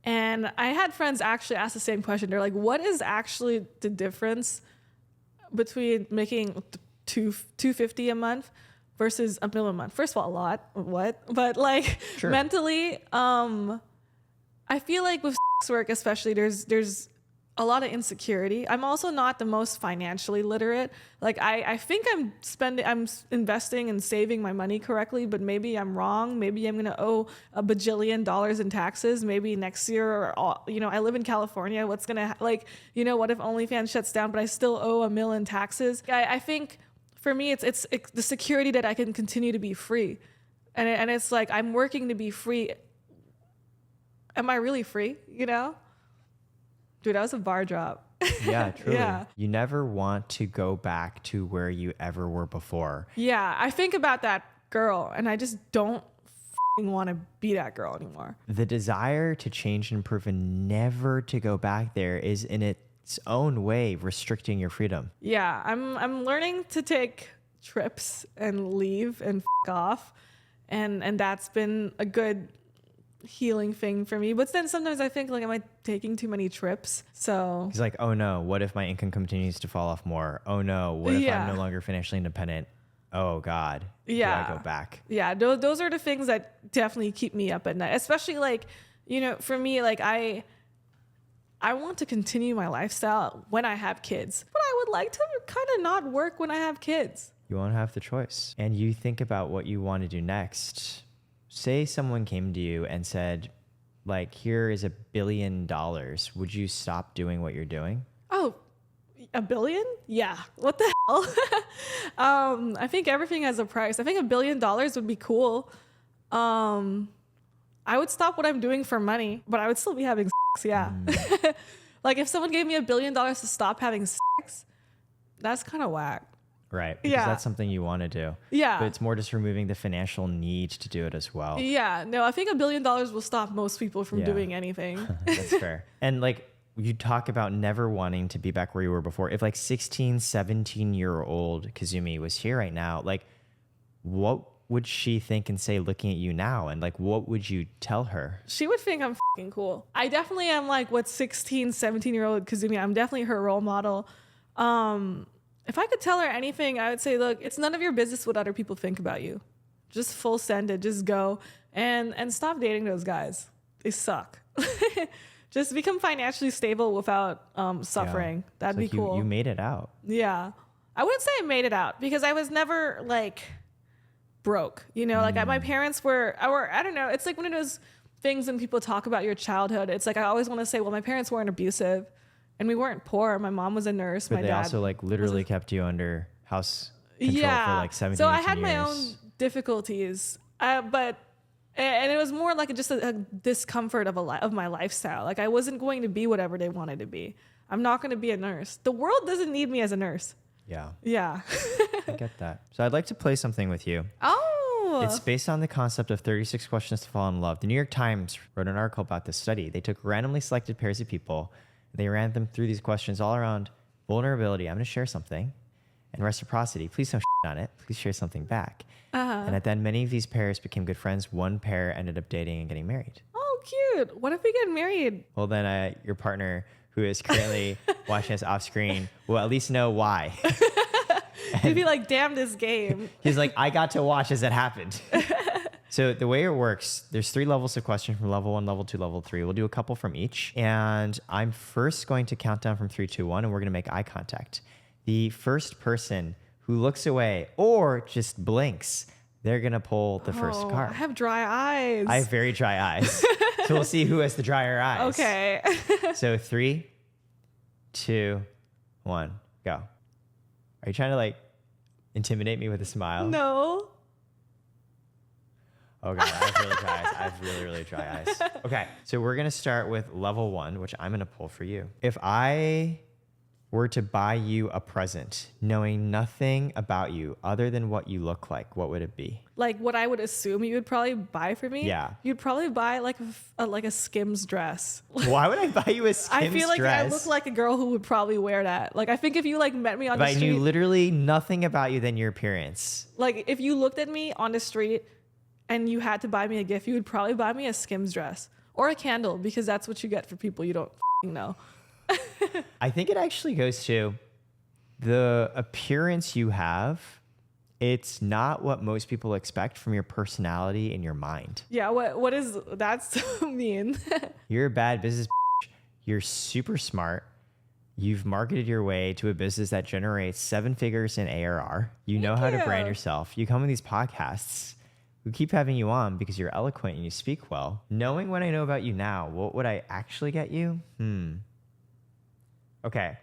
And I had friends actually ask the same question. They're like, what is actually the difference between making $250 a month versus a mil a month? First of all, a lot. What? But like mentally, I feel like with sex work especially, there's a lot of insecurity. I'm also not the most financially literate. Like I think I'm investing and saving my money correctly, but maybe I'm wrong. Maybe I'm gonna owe $1 bajillion in taxes. Maybe next year, or you know, I live in California. What's gonna like, you know, what if OnlyFans shuts down, but I still owe $1 million in taxes? I think for me, it's the security that I can continue to be free, and it's like I'm working to be free. Am I really free? You know? Dude, that was a bar drop. Yeah, truly. Yeah. You never want to go back to where you ever were before. Yeah, I think about that girl, and I just don't want to be that girl anymore. The desire to change and improve and never to go back there is in its own way restricting your freedom. Yeah, I'm learning to take trips and leave and off, and that's been a good healing thing for me. But then sometimes I think like, am I taking too many trips? So he's like, oh no, what if my income continues to fall off more? Oh no, what if I'm no longer financially independent? Oh God, do I go back? Yeah, those are the things that definitely keep me up at night. Especially like, you know, for me, like I want to continue my lifestyle when I have kids, but I would like to kind of not work when I have kids. You won't have the choice. And you think about what you want to do next. Say someone came to you and said, like, here is $1 billion. Would you stop doing what you're doing? Oh, $1 billion? Yeah. What the hell? I think everything has a price. I think $1 billion would be cool. I would stop what I'm doing for money, but I would still be having sex. Yeah. Like if someone gave me $1 billion to stop having sex, that's kind of whack. Right. Because that's something you want to do. Yeah. But it's more just removing the financial need to do it as well. Yeah. No, I think $1 billion will stop most people from doing anything. That's fair. And like you talk about never wanting to be back where you were before. If like 16, 17-year-old Kazumi was here right now, like what would she think and say looking at you now? And like, what would you tell her? She would think I'm fucking cool. I definitely am like what 16, 17-year-old Kazumi. I'm definitely her role model. If I could tell her anything, I would say, look, it's none of your business what other people think about you. Just full send it, just go and stop dating those guys. they suck. Just become financially stable without suffering. That'd be cool. You made it out. Yeah. I wouldn't say I made it out because I was never like broke, you know, like my parents were, I don't know. It's like one of those things when people talk about your childhood. It's like, I always want to say, well, my parents weren't abusive and we weren't poor. My mom was a nurse. But my they dad also like literally kept you under house control for like 17 So I 18 had my years. own difficulties, but and it was more like just a discomfort of my lifestyle. Like I wasn't going to be whatever they wanted to be. I'm not going to be a nurse. The world doesn't need me as a nurse. Yeah. Yeah. I get that. So I'd like to play something with you. Oh. It's based on the concept of 36 questions to fall in love. The New York Times wrote an article about this study. They took randomly selected pairs of people. They ran them through these questions all around vulnerability. I'm going to share something. And reciprocity. Please don't on it. Please share something back. And at the end, many of these pairs became good friends. One pair ended up dating and getting married. Oh, cute. What if we get married? Well, then your partner, who is currently watching us off screen, will at least know why. He'd be like, damn this game. He's like, I got to watch as it happened. So the way it works, there's 3 levels of question from level 1, level 2, level 3. We'll do a couple from each. And I'm first going to count down from 3, 2, 1, and we're going to make eye contact. The first person who looks away or just blinks, they're going to pull the first card. I have dry eyes. I have very dry eyes. So we'll see who has the drier eyes. Okay. So 3, 2, 1, go. Are you trying to like intimidate me with a smile? No. Oh God, I have really dry eyes. I have really, really dry eyes. Okay, so we're going to start with level 1, which I'm going to pull for you. If I were to buy you a present, knowing nothing about you other than what you look like, what would it be? Like what I would assume you would probably buy for me? Yeah. You'd probably buy like a Skims dress. Why would I buy you a Skims I feel like dress? I look like a girl who would probably wear that. Like I think if you like met me on If the I street, knew literally nothing about you than your appearance. like if you looked at me on the street and you had to buy me a gift, you would probably buy me a Skims dress or a candle because that's what you get for people you don't know. I think it actually goes to the appearance you have. It's not what most people expect from your personality and your mind. Yeah, what is that so mean? You're a bad business. You're super smart. You've marketed your way to a business that generates 7 figures in ARR. You know how to brand yourself. You come on these podcasts. We keep having you on because you're eloquent and you speak well. Knowing what I know about you now, what would I actually get you? Okay.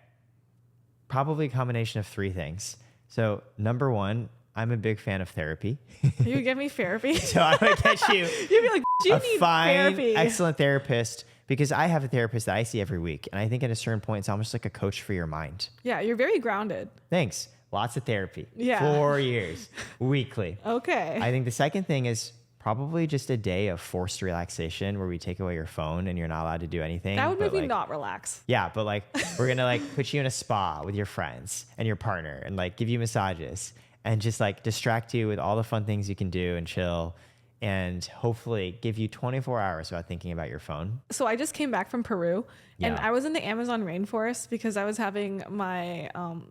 Probably a combination of 3 things. So number 1, I'm a big fan of therapy. You give me therapy? So I'm going to get you You'd be like, you a need fine, therapy. excellent therapist because I have a therapist that I see every week. And I think at a certain point, it's almost like a coach for your mind. Yeah, you're very grounded. Thanks. Lots of therapy. Yeah. 4 years, weekly. Okay. I think the second thing is probably just a day of forced relaxation where we take away your phone and you're not allowed to do anything. That would make me like, not relax. Yeah, but like we're going to like put you in a spa with your friends and your partner and like give you massages and just like distract you with all the fun things you can do and chill and hopefully give you 24 hours without thinking about your phone. So I just came back from Peru and Yeah. I was in the Amazon rainforest because I was having my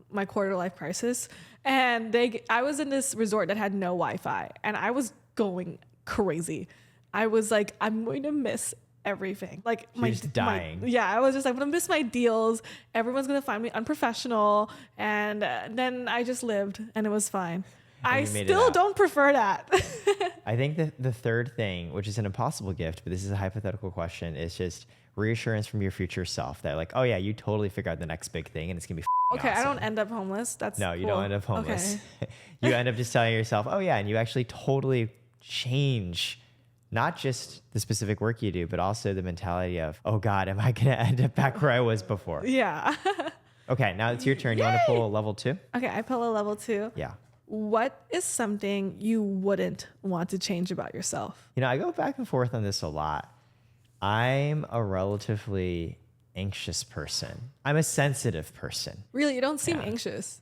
my quarter life crisis, and I was in this resort that had no Wi-Fi and I was going crazy. I was like, I'm going to miss everything. Like You're just dying. I was just like, I'm gonna miss my deals. Everyone's gonna find me unprofessional, and then I just lived and it was fine. I you made it still out. don't prefer that. I think the third thing, which is an impossible gift, but this is a hypothetical question, is just reassurance from your future self that like, oh yeah, you totally figure out the next big thing and it's gonna be Okay, awesome. I don't end up homeless. That's No, you cool. don't end up homeless. Okay. You end up just telling yourself, oh yeah, and you actually totally change not just the specific work you do, but also the mentality of, oh God, am I gonna end up back where I was before? Yeah. Okay, now it's your turn. You wanna pull a level 2? Okay, I pull a level 2. Yeah. What is something you wouldn't want to change about yourself? You know, I go back and forth on this a lot. I'm a relatively anxious person. I'm a sensitive person. Really, you don't seem Yeah. anxious.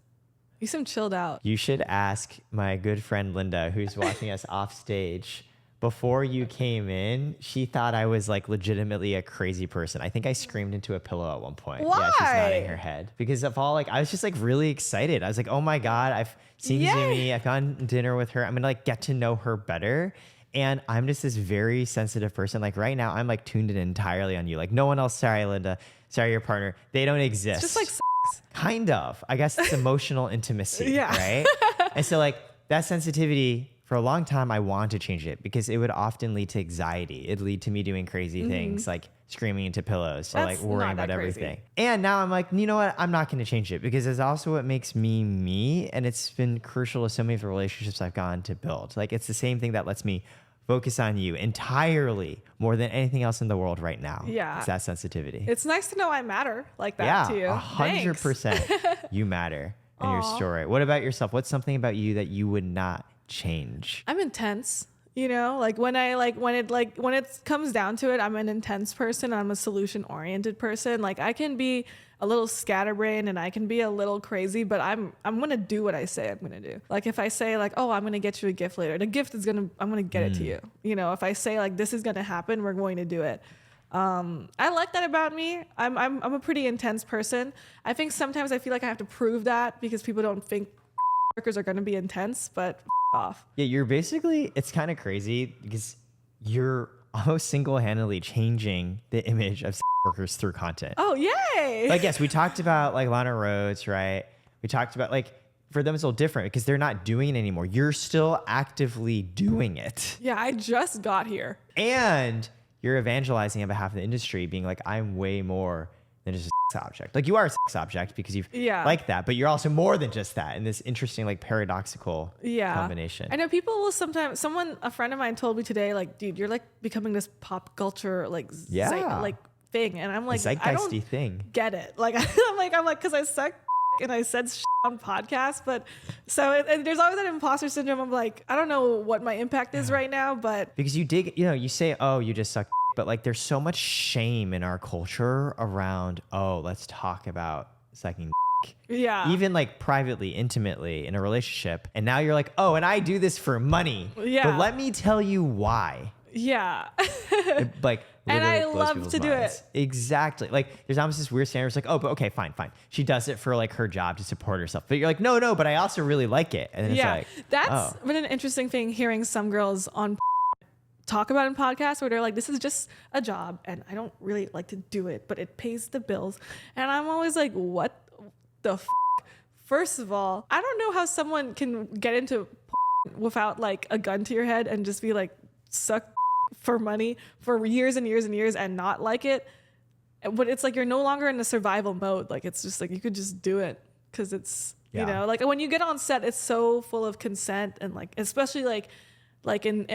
You seem chilled out. You should ask my good friend Linda, who's watching us off stage. Before you came in, she thought I was like legitimately a crazy person. I think I screamed into a pillow at one point. Yeah, she's Why? nodding her head. Because of all like, I was just like really excited. I was like, oh my God, I've seen Yay. Zumi. I've gone dinner with her. I'm gonna like get to know her better. And I'm just this very sensitive person. Like right now, I'm like tuned in entirely on you. Like no one else. Sorry, Linda. Sorry, your partner. They don't exist. It's just like kind of. I guess it's emotional intimacy. Yeah. Right. And so like that sensitivity, for a long time, I wanted to change it because it would often lead to anxiety. It'd lead to me doing crazy things like screaming into pillows or like worrying about everything. And now I'm like, you know what? I'm not going to change it because it's also what makes me me. And it's been crucial to so many of the relationships I've gone to build. Like it's the same thing that lets me focus on you entirely more than anything else in the world right now. Yeah. It's that sensitivity. It's nice to know I matter like that to you. 100% you matter in your story. What about yourself? What's something about you that you would not change? I'm intense, you know, like when it comes down to it, I'm an intense person. I'm a solution oriented person. Like I can be a little scatterbrained and I can be a little crazy, but I'm going to do what I say I'm going to do. Like if I say like, oh, I'm going to get you a gift later, the gift is I'm going to get it to you. You know, if I say like, this is going to happen, we're going to do it. I like that about me. I'm a pretty intense person. I think sometimes I feel like I have to prove that because people don't think workers are going to be intense, but off. Yeah, you're basically, it's kind of crazy because you're almost single-handedly changing the image of workers through content. Oh, yay! Like, yes, we talked about like Lana Rhodes, right? We talked about like, for them it's a little different because they're not doing it anymore. You're still actively doing it. Yeah, I just got here. And you're evangelizing on behalf of the industry, being like, I'm way more than just a sex object. Like you are a sex object because you've like that, but you're also more than just that in this interesting, like paradoxical combination. I know people will sometimes, a friend of mine told me today, like, dude, you're like becoming this pop culture, like, like thing. And I'm like, I don't get it. Like, I'm like, cause I suck and I said shit on podcasts, but so and there's always that imposter syndrome. I'm like, I don't know what my impact is right now, but because you say, oh, you just suck. But like, there's so much shame in our culture around, oh, let's talk about sucking dick. Yeah. Even like privately, intimately in a relationship. And now you're like, oh, and I do this for money. Yeah. But let me tell you why. Yeah. Like, and I love to do it. Exactly. Like there's almost this weird standard. It's like, oh, but okay, fine. She does it for like her job to support herself. But you're like, no, but I also really like it. And then it's like, that's been an interesting thing hearing some girls on talk about in podcasts where they're like, this is just a job and I don't really like to do it, but it pays the bills. And I'm always like, what the f? First of all, I don't know how someone can get into without like a gun to your head and just be like, suck for money for years and years and years and not like it. But it's like, you're no longer in the survival mode. Like, it's just like, you could just do it because it's, you know, like when you get on set, it's so full of consent and like, especially like in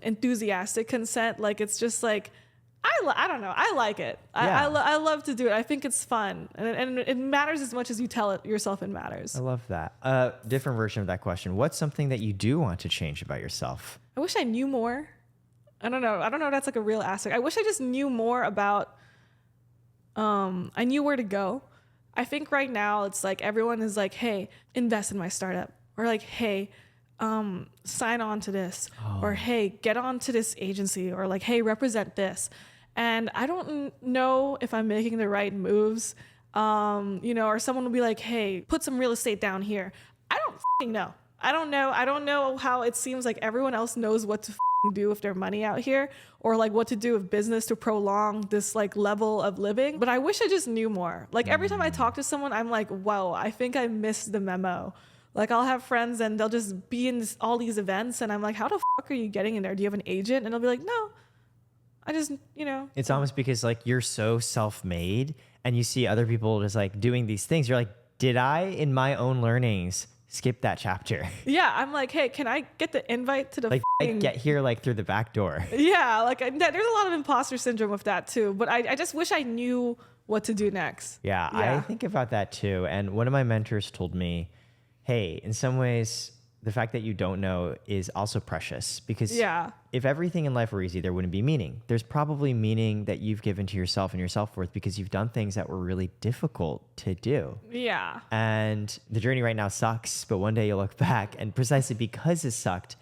enthusiastic consent. Like, it's just like, I don't know. I like it. I love to do it. I think it's fun. And it matters as much as you tell it yourself it matters. I love that. Different version of that question. What's something that you do want to change about yourself? I wish I knew more. I don't know if that's like a real aspect. I wish I just knew more about, I knew where to go. I think right now it's like everyone is like, hey, invest in my startup. Or like, hey, sign on to this. Or hey, get on to this agency. Or like, hey, represent this. And I don't know if I'm making the right moves. You know, or someone will be like, hey, put some real estate down here. I don't f***ing know. I don't know how it seems like everyone else knows what to do with their money out here, or like what to do with business to prolong this like level of living. But I wish I just knew more. Like every time I talk to someone, I'm like, wow, I think I missed the memo. Like I'll have friends and they'll just be in all these events and I'm like, how the fuck are you getting in there? Do you have an agent? And they'll be like, no, I just, you know. It's almost because like you're so self-made and you see other people just like doing these things. You're like, did I in my own learnings skip that chapter? Yeah, I'm like, hey, can I get the invite to the like I get here like through the back door? Yeah, like there's a lot of imposter syndrome with that too, but I just wish I knew what to do next. Yeah, I think about that too. And one of my mentors told me, hey, in some ways, the fact that you don't know is also precious because if everything in life were easy, there wouldn't be meaning. There's probably meaning that you've given to yourself and your self-worth because you've done things that were really difficult to do. Yeah. And the journey right now sucks, but one day you'll look back and precisely because it sucked,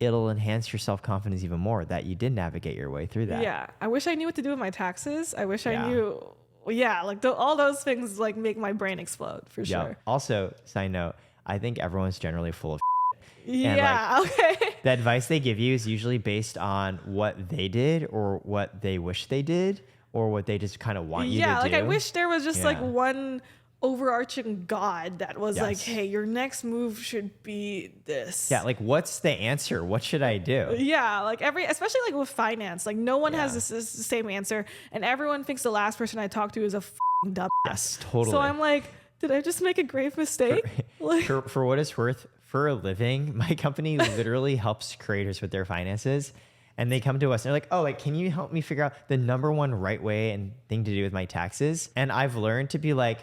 it'll enhance your self-confidence even more that you did navigate your way through that. Yeah. I wish I knew what to do with my taxes. I wish I knew. Yeah. Like all those things like make my brain explode for sure. Also, side note, I think everyone's generally full of And Yeah. Okay. the advice they give you is usually based on what they did or what they wish they did or what they just kind of want you to do. Yeah. Like I wish there was just like Yeah. one overarching God that was like, Yes. hey, your next move should be this. Yeah, like what's the answer? What should I do? Yeah, like especially like with finance, like no one has Yeah. this same answer, and everyone thinks the last person I talked to is a f***ing dumbass. Yes, totally. So I'm like, did I just make a grave mistake? Like, For what it's worth, for a living, my company literally helps creators with their finances. And they come to us and they're like, oh, like, can you help me figure out the number one right way and thing to do with my taxes? And I've learned to be like,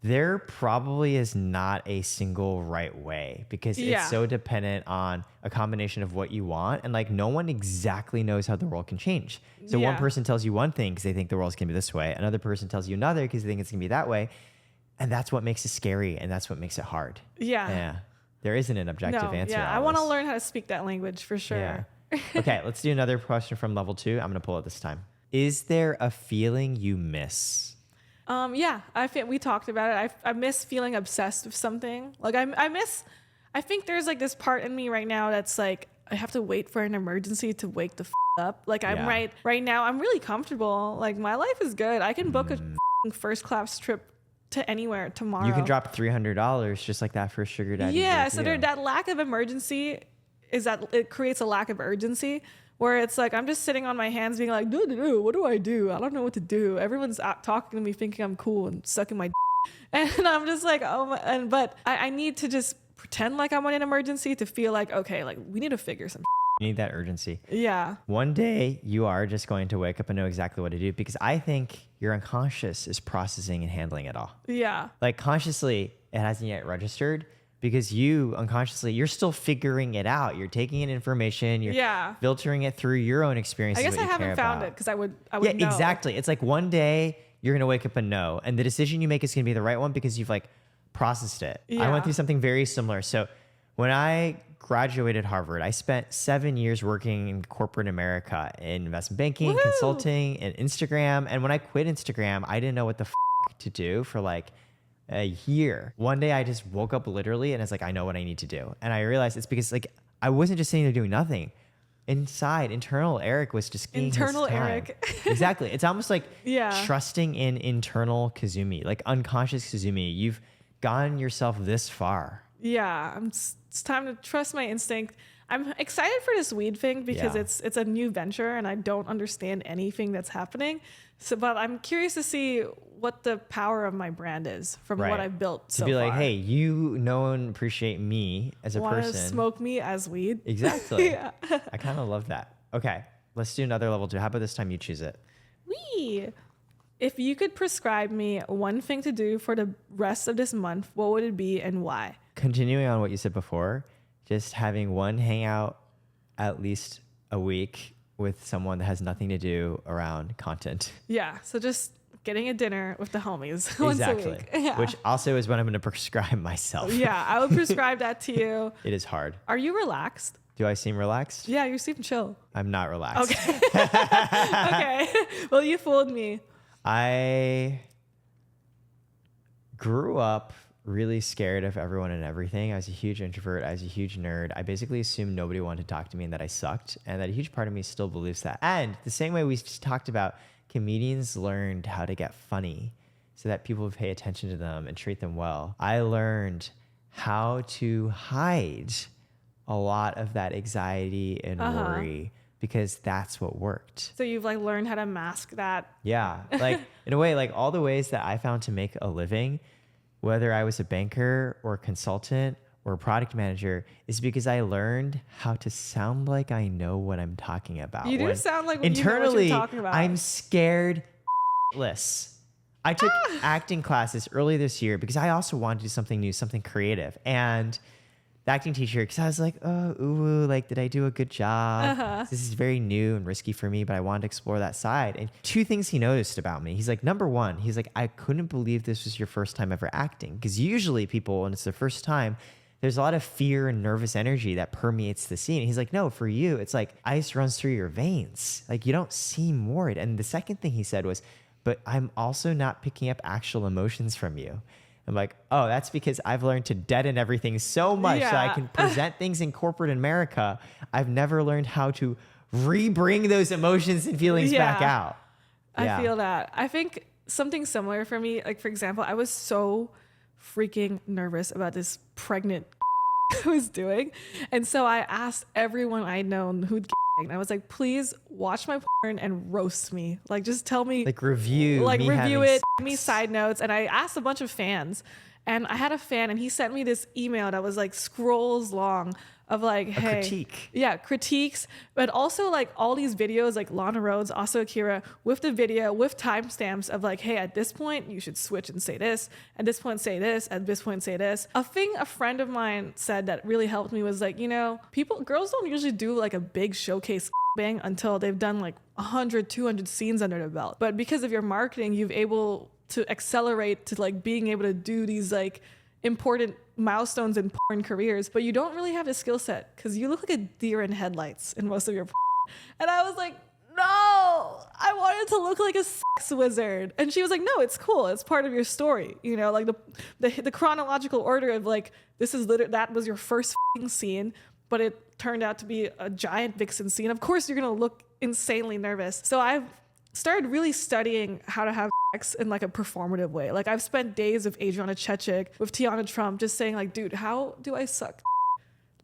there probably is not a single right way because Yeah. it's so dependent on a combination of what you want. And like, no one exactly knows how the world can change. So one Yeah. person tells you one thing because they think the world's going to be this way. Another person tells you another because they think it's going to be that way. And that's what makes it scary. And that's what makes it hard. yeah. Yeah. There isn't an objective answer. Yeah, to I all want to this. learn how to speak that language for sure. Yeah. Okay, let's do another question from level 2. I'm going to pull it this time. Is there a feeling you miss? Yeah, we talked about it. I miss feeling obsessed with something. Like I think there's like this part in me right now that's like, I have to wait for an emergency to wake the up. Like I'm Yeah. right now, I'm really comfortable. Like my life is good. I can book a first class trip to anywhere tomorrow. You can drop $300 just like that for a sugar daddy. Yeah, deal, so too. that lack of emergency is that it creates a lack of urgency where it's like I'm just sitting on my hands being like, do, what do I do? I don't know what to do. Everyone's talking to me thinking I'm cool and sucking my and I'm just like, oh my, but I need to just pretend like I'm on an emergency to feel like, okay, like we need to figure some You need that urgency. Yeah. One day you are just going to wake up and know exactly what to do because I think your unconscious is processing and handling it all. Yeah. Like consciously, it hasn't yet registered because you unconsciously, you're still figuring it out. You're taking in information, you're Yeah. filtering it through your own experiences. I guess what I you haven't care found about. it because I would Yeah, know. exactly. It's like one day you're going to wake up and know, and the decision you make is going to be the right one because you've like processed it. I Yeah. went through something very similar. So when I graduated Harvard, I spent 7 years working in corporate America in investment banking, Woohoo! consulting, and Instagram. And when I quit Instagram, I didn't know what the to do for like a year. One day I just woke up literally and it's like, I know what I need to do. And I realized it's because like, I wasn't just sitting there doing nothing. Inside, internal Eric was just getting Internal his time. Eric. Exactly. It's almost like Yeah. trusting in internal Kazumi, like unconscious Kazumi. You've gotten yourself this far. Yeah, it's time to trust my instinct. I'm excited for this weed thing because Yeah. it's a new venture and I don't understand anything that's happening. So, but I'm curious to see what the power of my brand is from Right. what I've built To so be far. like, hey, you know and appreciate me as a Want to person. smoke me as weed? Exactly. Yeah. I kind of love that. Okay, let's do another level 2. How about this time you choose it? Wee. If you could prescribe me one thing to do for the rest of this month, what would it be and why? Continuing on what you said before, just having one hangout at least a week with someone that has nothing to do around content. Yeah, so just getting a dinner with the homies once a Exactly. week. Yeah. Which also is what I'm going to prescribe myself. Yeah, I would prescribe that to you. It is hard. Are you relaxed? Do I seem relaxed? Yeah, you seem chill. I'm not relaxed. Okay. Okay. Well, you fooled me. I grew up really scared of everyone and everything. I was a huge introvert. I was a huge nerd. I basically assumed nobody wanted to talk to me and that I sucked, and that a huge part of me still believes that. And the same way we just talked about, comedians learned how to get funny so that people would pay attention to them and treat them well. I learned how to hide a lot of that anxiety and worry because that's what worked. So you've like learned how to mask that. Yeah. Like in a way, like all the ways that I found to make a living, whether I was a banker or a consultant or a product manager, is because I learned how to sound like I know what I'm talking about. You do When sound like you know what internally, you're talking about. I'm scared less. I took acting classes early this year because I also wanted to do something new, something creative. And the acting teacher, because I was like, oh, ooh, like, did I do a good job? This is very new and risky for me, but I wanted to explore that side. And 2 things he noticed about me. He's like, number 1, he's like, I couldn't believe this was your first time ever acting. Because usually people, when it's their first time, there's a lot of fear and nervous energy that permeates the scene. And he's like, no, for you, it's like ice runs through your veins. Like, you don't seem worried. And the second thing he said was, but I'm also not picking up actual emotions from you. I'm like, oh, that's because I've learned to deaden everything so much that I can present things in corporate America. I've never learned how to re-bring those emotions and feelings back out. I feel that. I think something similar for me, like for example, I was so freaking nervous about this pregnant I was doing. And so I asked everyone I'd known who'd and I was like, please watch my porn and roast me. Like, just tell me. Like review it, give me side notes. And I asked a bunch of fans. And I had a fan and he sent me this email that was like scrolls long of like, hey, critique. Yeah, critiques, but also like all these videos like Lana Rhoades, also Akira, with the video, with timestamps of like, hey, at this point you should switch and say this, at this point say this, at this point say this. A thing a friend of mine said that really helped me was like, girls don't usually do like a big showcase bang until they've done like 100, 200 scenes under their belt. But because of your marketing, you've able to accelerate to like being able to do these like important milestones in porn careers, but you don't really have the skill set because you look like a deer in headlights in most of your porn. And I was like, no, I wanted to look like a sex wizard. And she was like, no, it's cool. It's part of your story. Like the chronological order of like, this is that was your first scene, but it turned out to be a giant vixen scene. Of course, you're going to look insanely nervous. So I've started really studying how to have sex in like a performative way. Like I've spent days with Adriana Chechik, with Tiana Trump, just saying like, dude, how do I suck?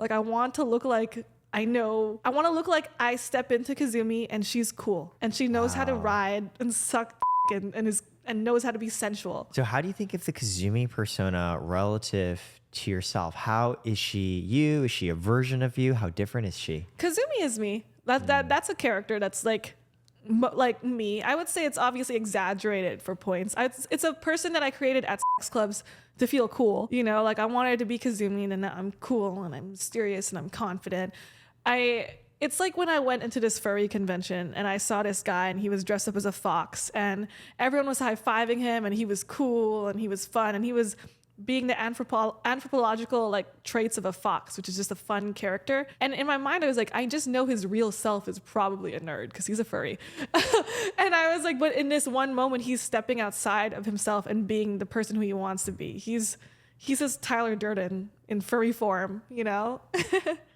Like I want to look like I want to look like I step into Kazumi and she's cool and she knows how to ride and suck and knows how to be sensual. So how do you think of the Kazumi persona relative to yourself? How is she you? Is she a version of you? How different is she? Kazumi is me. That's a character that's like me. I would say it's obviously exaggerated for points. It's a person that I created at sex clubs to feel cool. Like I wanted to be Kazumi and I'm cool and I'm mysterious and I'm confident. It's like when I went into this furry convention and I saw this guy and he was dressed up as a fox and everyone was high-fiving him and he was cool and he was fun and he was being the anthropological like traits of a fox, which is just a fun character. And in my mind, I was like, I just know his real self is probably a nerd because he's a furry. And I was like, but in this one moment, he's stepping outside of himself and being the person who he wants to be. He's this Tyler Durden in furry form,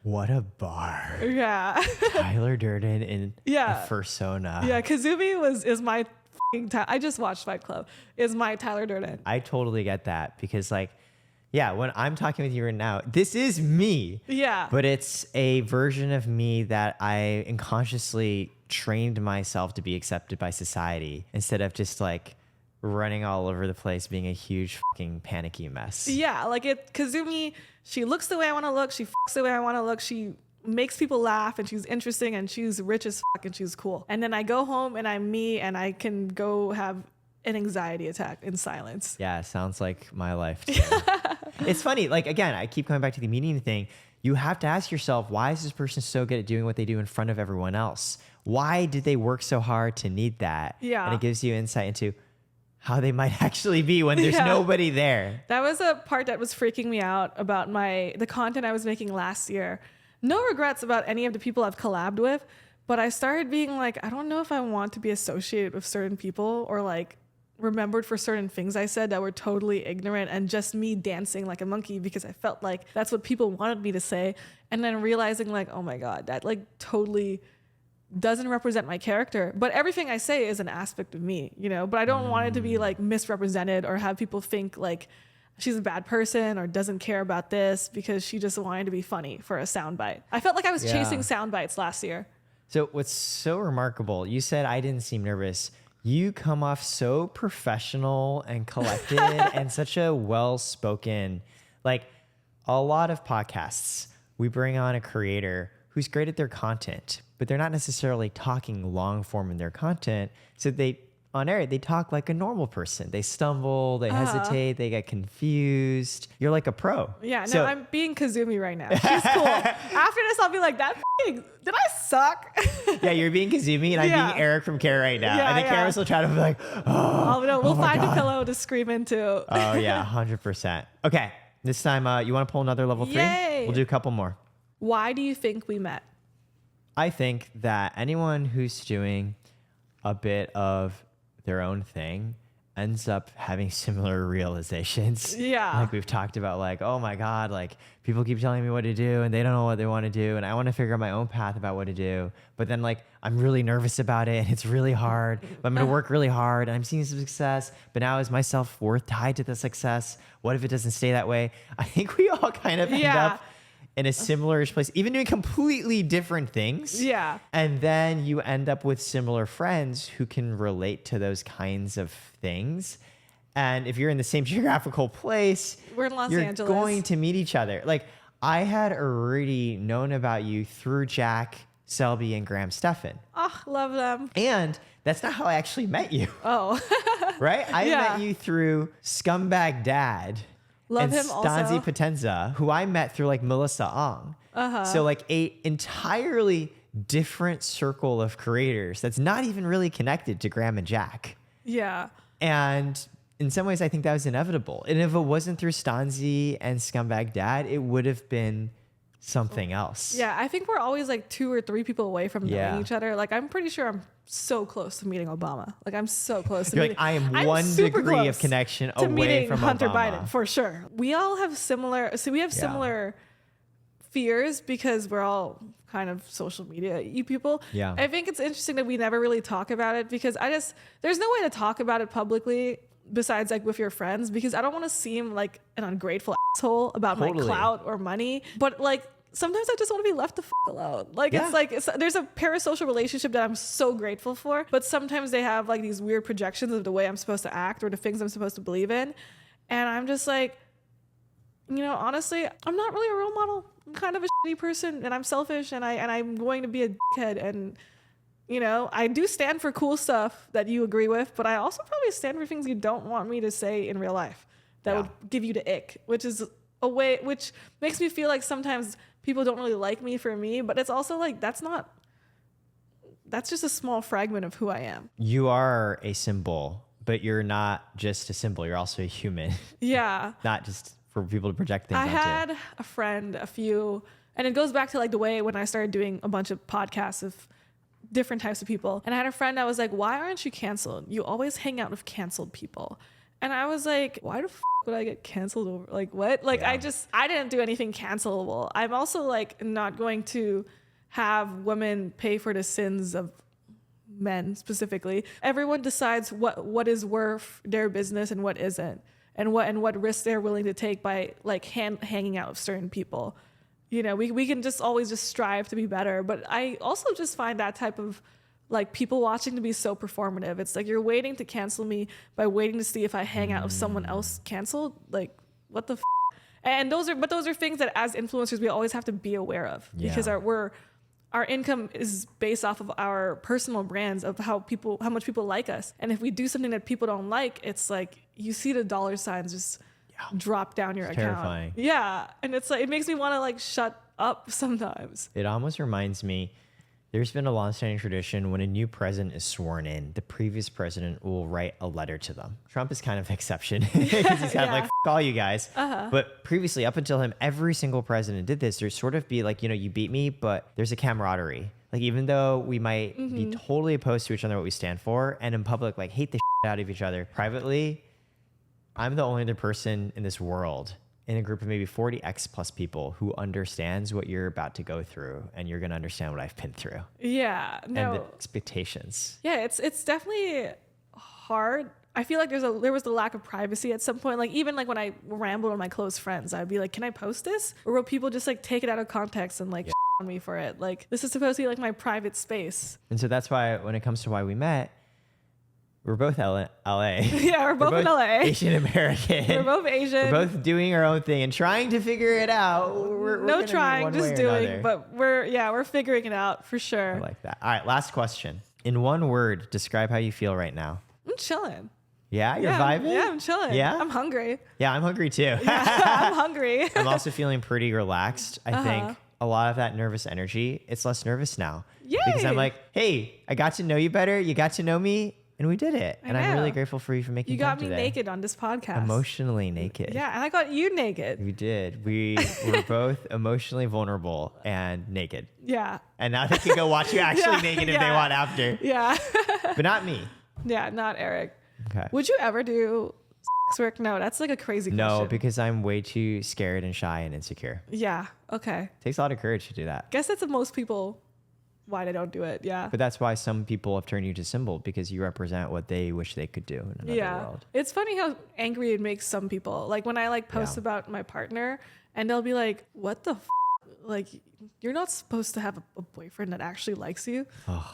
What a bar. Yeah. Tyler Durden in a persona. Yeah, Kazumi is my I just watched Fight Club, is my Tyler Durden. I totally get that because when I'm talking with you right now, this is me. Yeah. But it's a version of me that I unconsciously trained myself to be accepted by society instead of just like running all over the place, being a huge fucking panicky mess. Yeah, like Kazumi, she looks the way I want to look, she fucks the way I want to look, she makes people laugh and she's interesting and she's rich as fuck and she's cool. And then I go home and I'm me and I can go have an anxiety attack in silence. Yeah, sounds like my life too. It's funny, like again, I keep coming back to the meaning thing. You have to ask yourself, why is this person so good at doing what they do in front of everyone else? Why did they work so hard to need that? Yeah. And it gives you insight into how they might actually be when there's nobody there. That was a part that was freaking me out about the content I was making last year. No regrets about any of the people I've collabed with, but I started being like, I don't know if I want to be associated with certain people or like remembered for certain things I said that were totally ignorant and just me dancing like a monkey because I felt like that's what people wanted me to say. And then realizing like, oh my God, that like totally doesn't represent my character. But everything I say is an aspect of me, but I don't want it to be like misrepresented or have people think like she's a bad person or doesn't care about this because she just wanted to be funny for a soundbite. I felt like I was chasing soundbites last year. So what's so remarkable, you said I didn't seem nervous. You come off so professional and collected and such a well-spoken, like a lot of podcasts, we bring on a creator who's great at their content, but they're not necessarily talking long form in their content. So on air, they talk like a normal person. They stumble, they hesitate, they get confused. You're like a pro. Yeah, no, I'm being Kazumi right now. She's cool. After this, I'll be like, did I suck? Yeah, you're being Kazumi and I'm being Eric from Karat right now. Yeah, and the camera's still trying to be like, we'll find a pillow to scream into. Oh yeah, 100%. Okay, this time you want to pull another level 3? Yay. We'll do a couple more. Why do you think we met? I think that anyone who's doing a bit of their own thing ends up having similar realizations. Yeah. Like we've talked about, like, oh my God, like people keep telling me what to do and they don't know what they want to do. And I want to figure out my own path about what to do. But then like, I'm really nervous about it and it's really hard, but I'm going to work really hard and I'm seeing some success. But now is my self-worth tied to the success? What if it doesn't stay that way? I think we all kind of end up in a similar place, even doing completely different things. Yeah. And then you end up with similar friends who can relate to those kinds of things. And if you're in the same geographical place, We're in Los you're Angeles. going to meet each other. Like I had already known about you through Jack, Selby, and Graham Stephan. Oh, love them. And that's not how I actually met you. Oh. Right? I Yeah. met you through Scumbag Dad. Love and him also. Stanzi Potenza, who I met through like Melissa Ong. So like a entirely different circle of creators that's not even really connected to Graham and Jack. Yeah. And in some ways, I think that was inevitable. And if it wasn't through Stanzi and Scumbag Dad, it would have been something else. Yeah, I think we're always like 2 or 3 people away from knowing each other. Like, I'm pretty sure I'm so close to meeting Obama. Like, I'm so close to You're meeting. like, I am I'm one super degree close of connection to away meeting from Hunter Obama. Biden, for sure. We all have similar, similar fears because we're all kind of social media people. Yeah. I think it's interesting that we never really talk about it because there's no way to talk about it publicly besides like with your friends, because I don't want to seem like an ungrateful asshole about my clout or money. But like, sometimes I just want to be left the f alone. Like, it's like, there's a parasocial relationship that I'm so grateful for, but sometimes they have like these weird projections of the way I'm supposed to act or the things I'm supposed to believe in. And I'm just like, you know, honestly, I'm not really a role model. I'm kind of a shitty person and I'm selfish and I'm going to be a dickhead. And, you know, I do stand for cool stuff that you agree with, but I also probably stand for things you don't want me to say in real life that would give you the ick, which is a way, which makes me feel like sometimes people don't really like me for me, but it's also like, that's just a small fragment of who I am. You are a symbol, but you're not just a symbol. You're also a human. Yeah. Not just for people to project things I onto. had a friend, and it goes back to like the way when I started doing a bunch of podcasts of different types of people. And I had a friend that was like, why aren't you canceled? You always hang out with canceled people. And I was like, why the f would I get canceled over? Like, what? Like, I didn't do anything cancelable. I'm also like not going to have women pay for the sins of men specifically. Everyone decides what is worth their business and what isn't, and what risks they're willing to take by like hanging out with certain people. You know, we can just always just strive to be better. But I also just find that type of like people watching to be so performative. It's like you're waiting to cancel me by waiting to see if I hang out with someone else canceled. Like, what the f? And those are things that as influencers we always have to be aware of because our income is based off of our personal brands of how much people like us. And if we do something that people don't like, it's like you see the dollar signs just drop down your account. Terrifying. Yeah. And it's like, it makes me want to like shut up sometimes. It almost reminds me, there's been a long-standing tradition when a new president is sworn in, the previous president will write a letter to them. Trump is kind of the exception because he's kind of like, f all you guys. But previously, up until him, every single president did this. There's sort of be like, you know, you beat me, but there's a camaraderie. Like, even though we might be totally opposed to each other, what we stand for, and in public, like hate the shit out of each other, privately, I'm the only other person in this world in a group of maybe 40x plus people who understands what you're about to go through, and you're going to understand what I've been through. Yeah. No. And the expectations. Yeah, it's definitely hard. I feel like there was the lack of privacy at some point. Like, even like when I rambled with my close friends, I'd be like, can I post this? Or will people just like take it out of context and like shit on me for it? Like, this is supposed to be like my private space. And so that's why when it comes to why we met, we're both LA. Yeah, we're both in LA. Asian American. We're both Asian. We're both doing our own thing and trying to figure it out. We're no gonna trying, one just way or doing. another. But we're figuring it out for sure. I like that. All right, last question. In one word, describe how you feel right now. I'm chilling. Yeah, you're vibing? Yeah, I'm chilling. Yeah? I'm hungry. Yeah, I'm hungry too. I'm hungry. I'm also feeling pretty relaxed. I think a lot of that nervous energy, it's less nervous now. Yay! Because I'm like, hey, I got to know you better. You got to know me. And we did it. And I'm really grateful for you for making time today. You got me naked on this podcast. Emotionally naked. Yeah, and I got you naked. We did. We were both emotionally vulnerable and naked. Yeah. And now they can go watch you actually naked if they want after. Yeah. But not me. Yeah, not Eric. Okay. Would you ever do sex work? No, that's like a crazy question. No, because I'm way too scared and shy and insecure. Yeah. Okay. It takes a lot of courage to do that. Guess that's most people why they don't do it. Yeah. But that's why some people have turned you to symbol, because you represent what they wish they could do in another world. It's funny how angry it makes some people. Like when I like post about my partner and they'll be like, what the like, you're not supposed to have a boyfriend that actually likes you.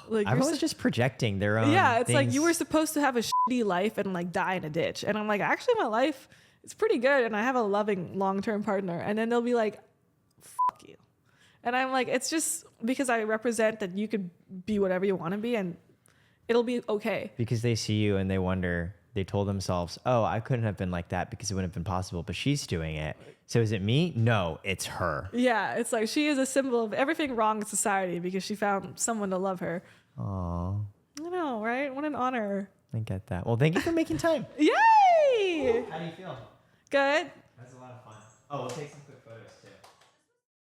Like Everyone's just projecting their own it's like things. you were supposed to have a shitty life and like die in a ditch. And I'm like, actually my life is pretty good and I have a loving long-term partner. And then they'll be like, fuck you. And I'm like, it's just because I represent that you could be whatever you want to be and it'll be okay. Because they see you and they wonder, they told themselves, oh, I couldn't have been like that because it wouldn't have been possible, but she's doing it. So is it me? No, it's her. Yeah, it's like she is a symbol of everything wrong in society because she found someone to love her. Aww. I know, right? What an honor. I get that. Well, thank you for making time. Yay! How do you feel? Good. That's a lot of fun. Oh, we'll take some quick photos too.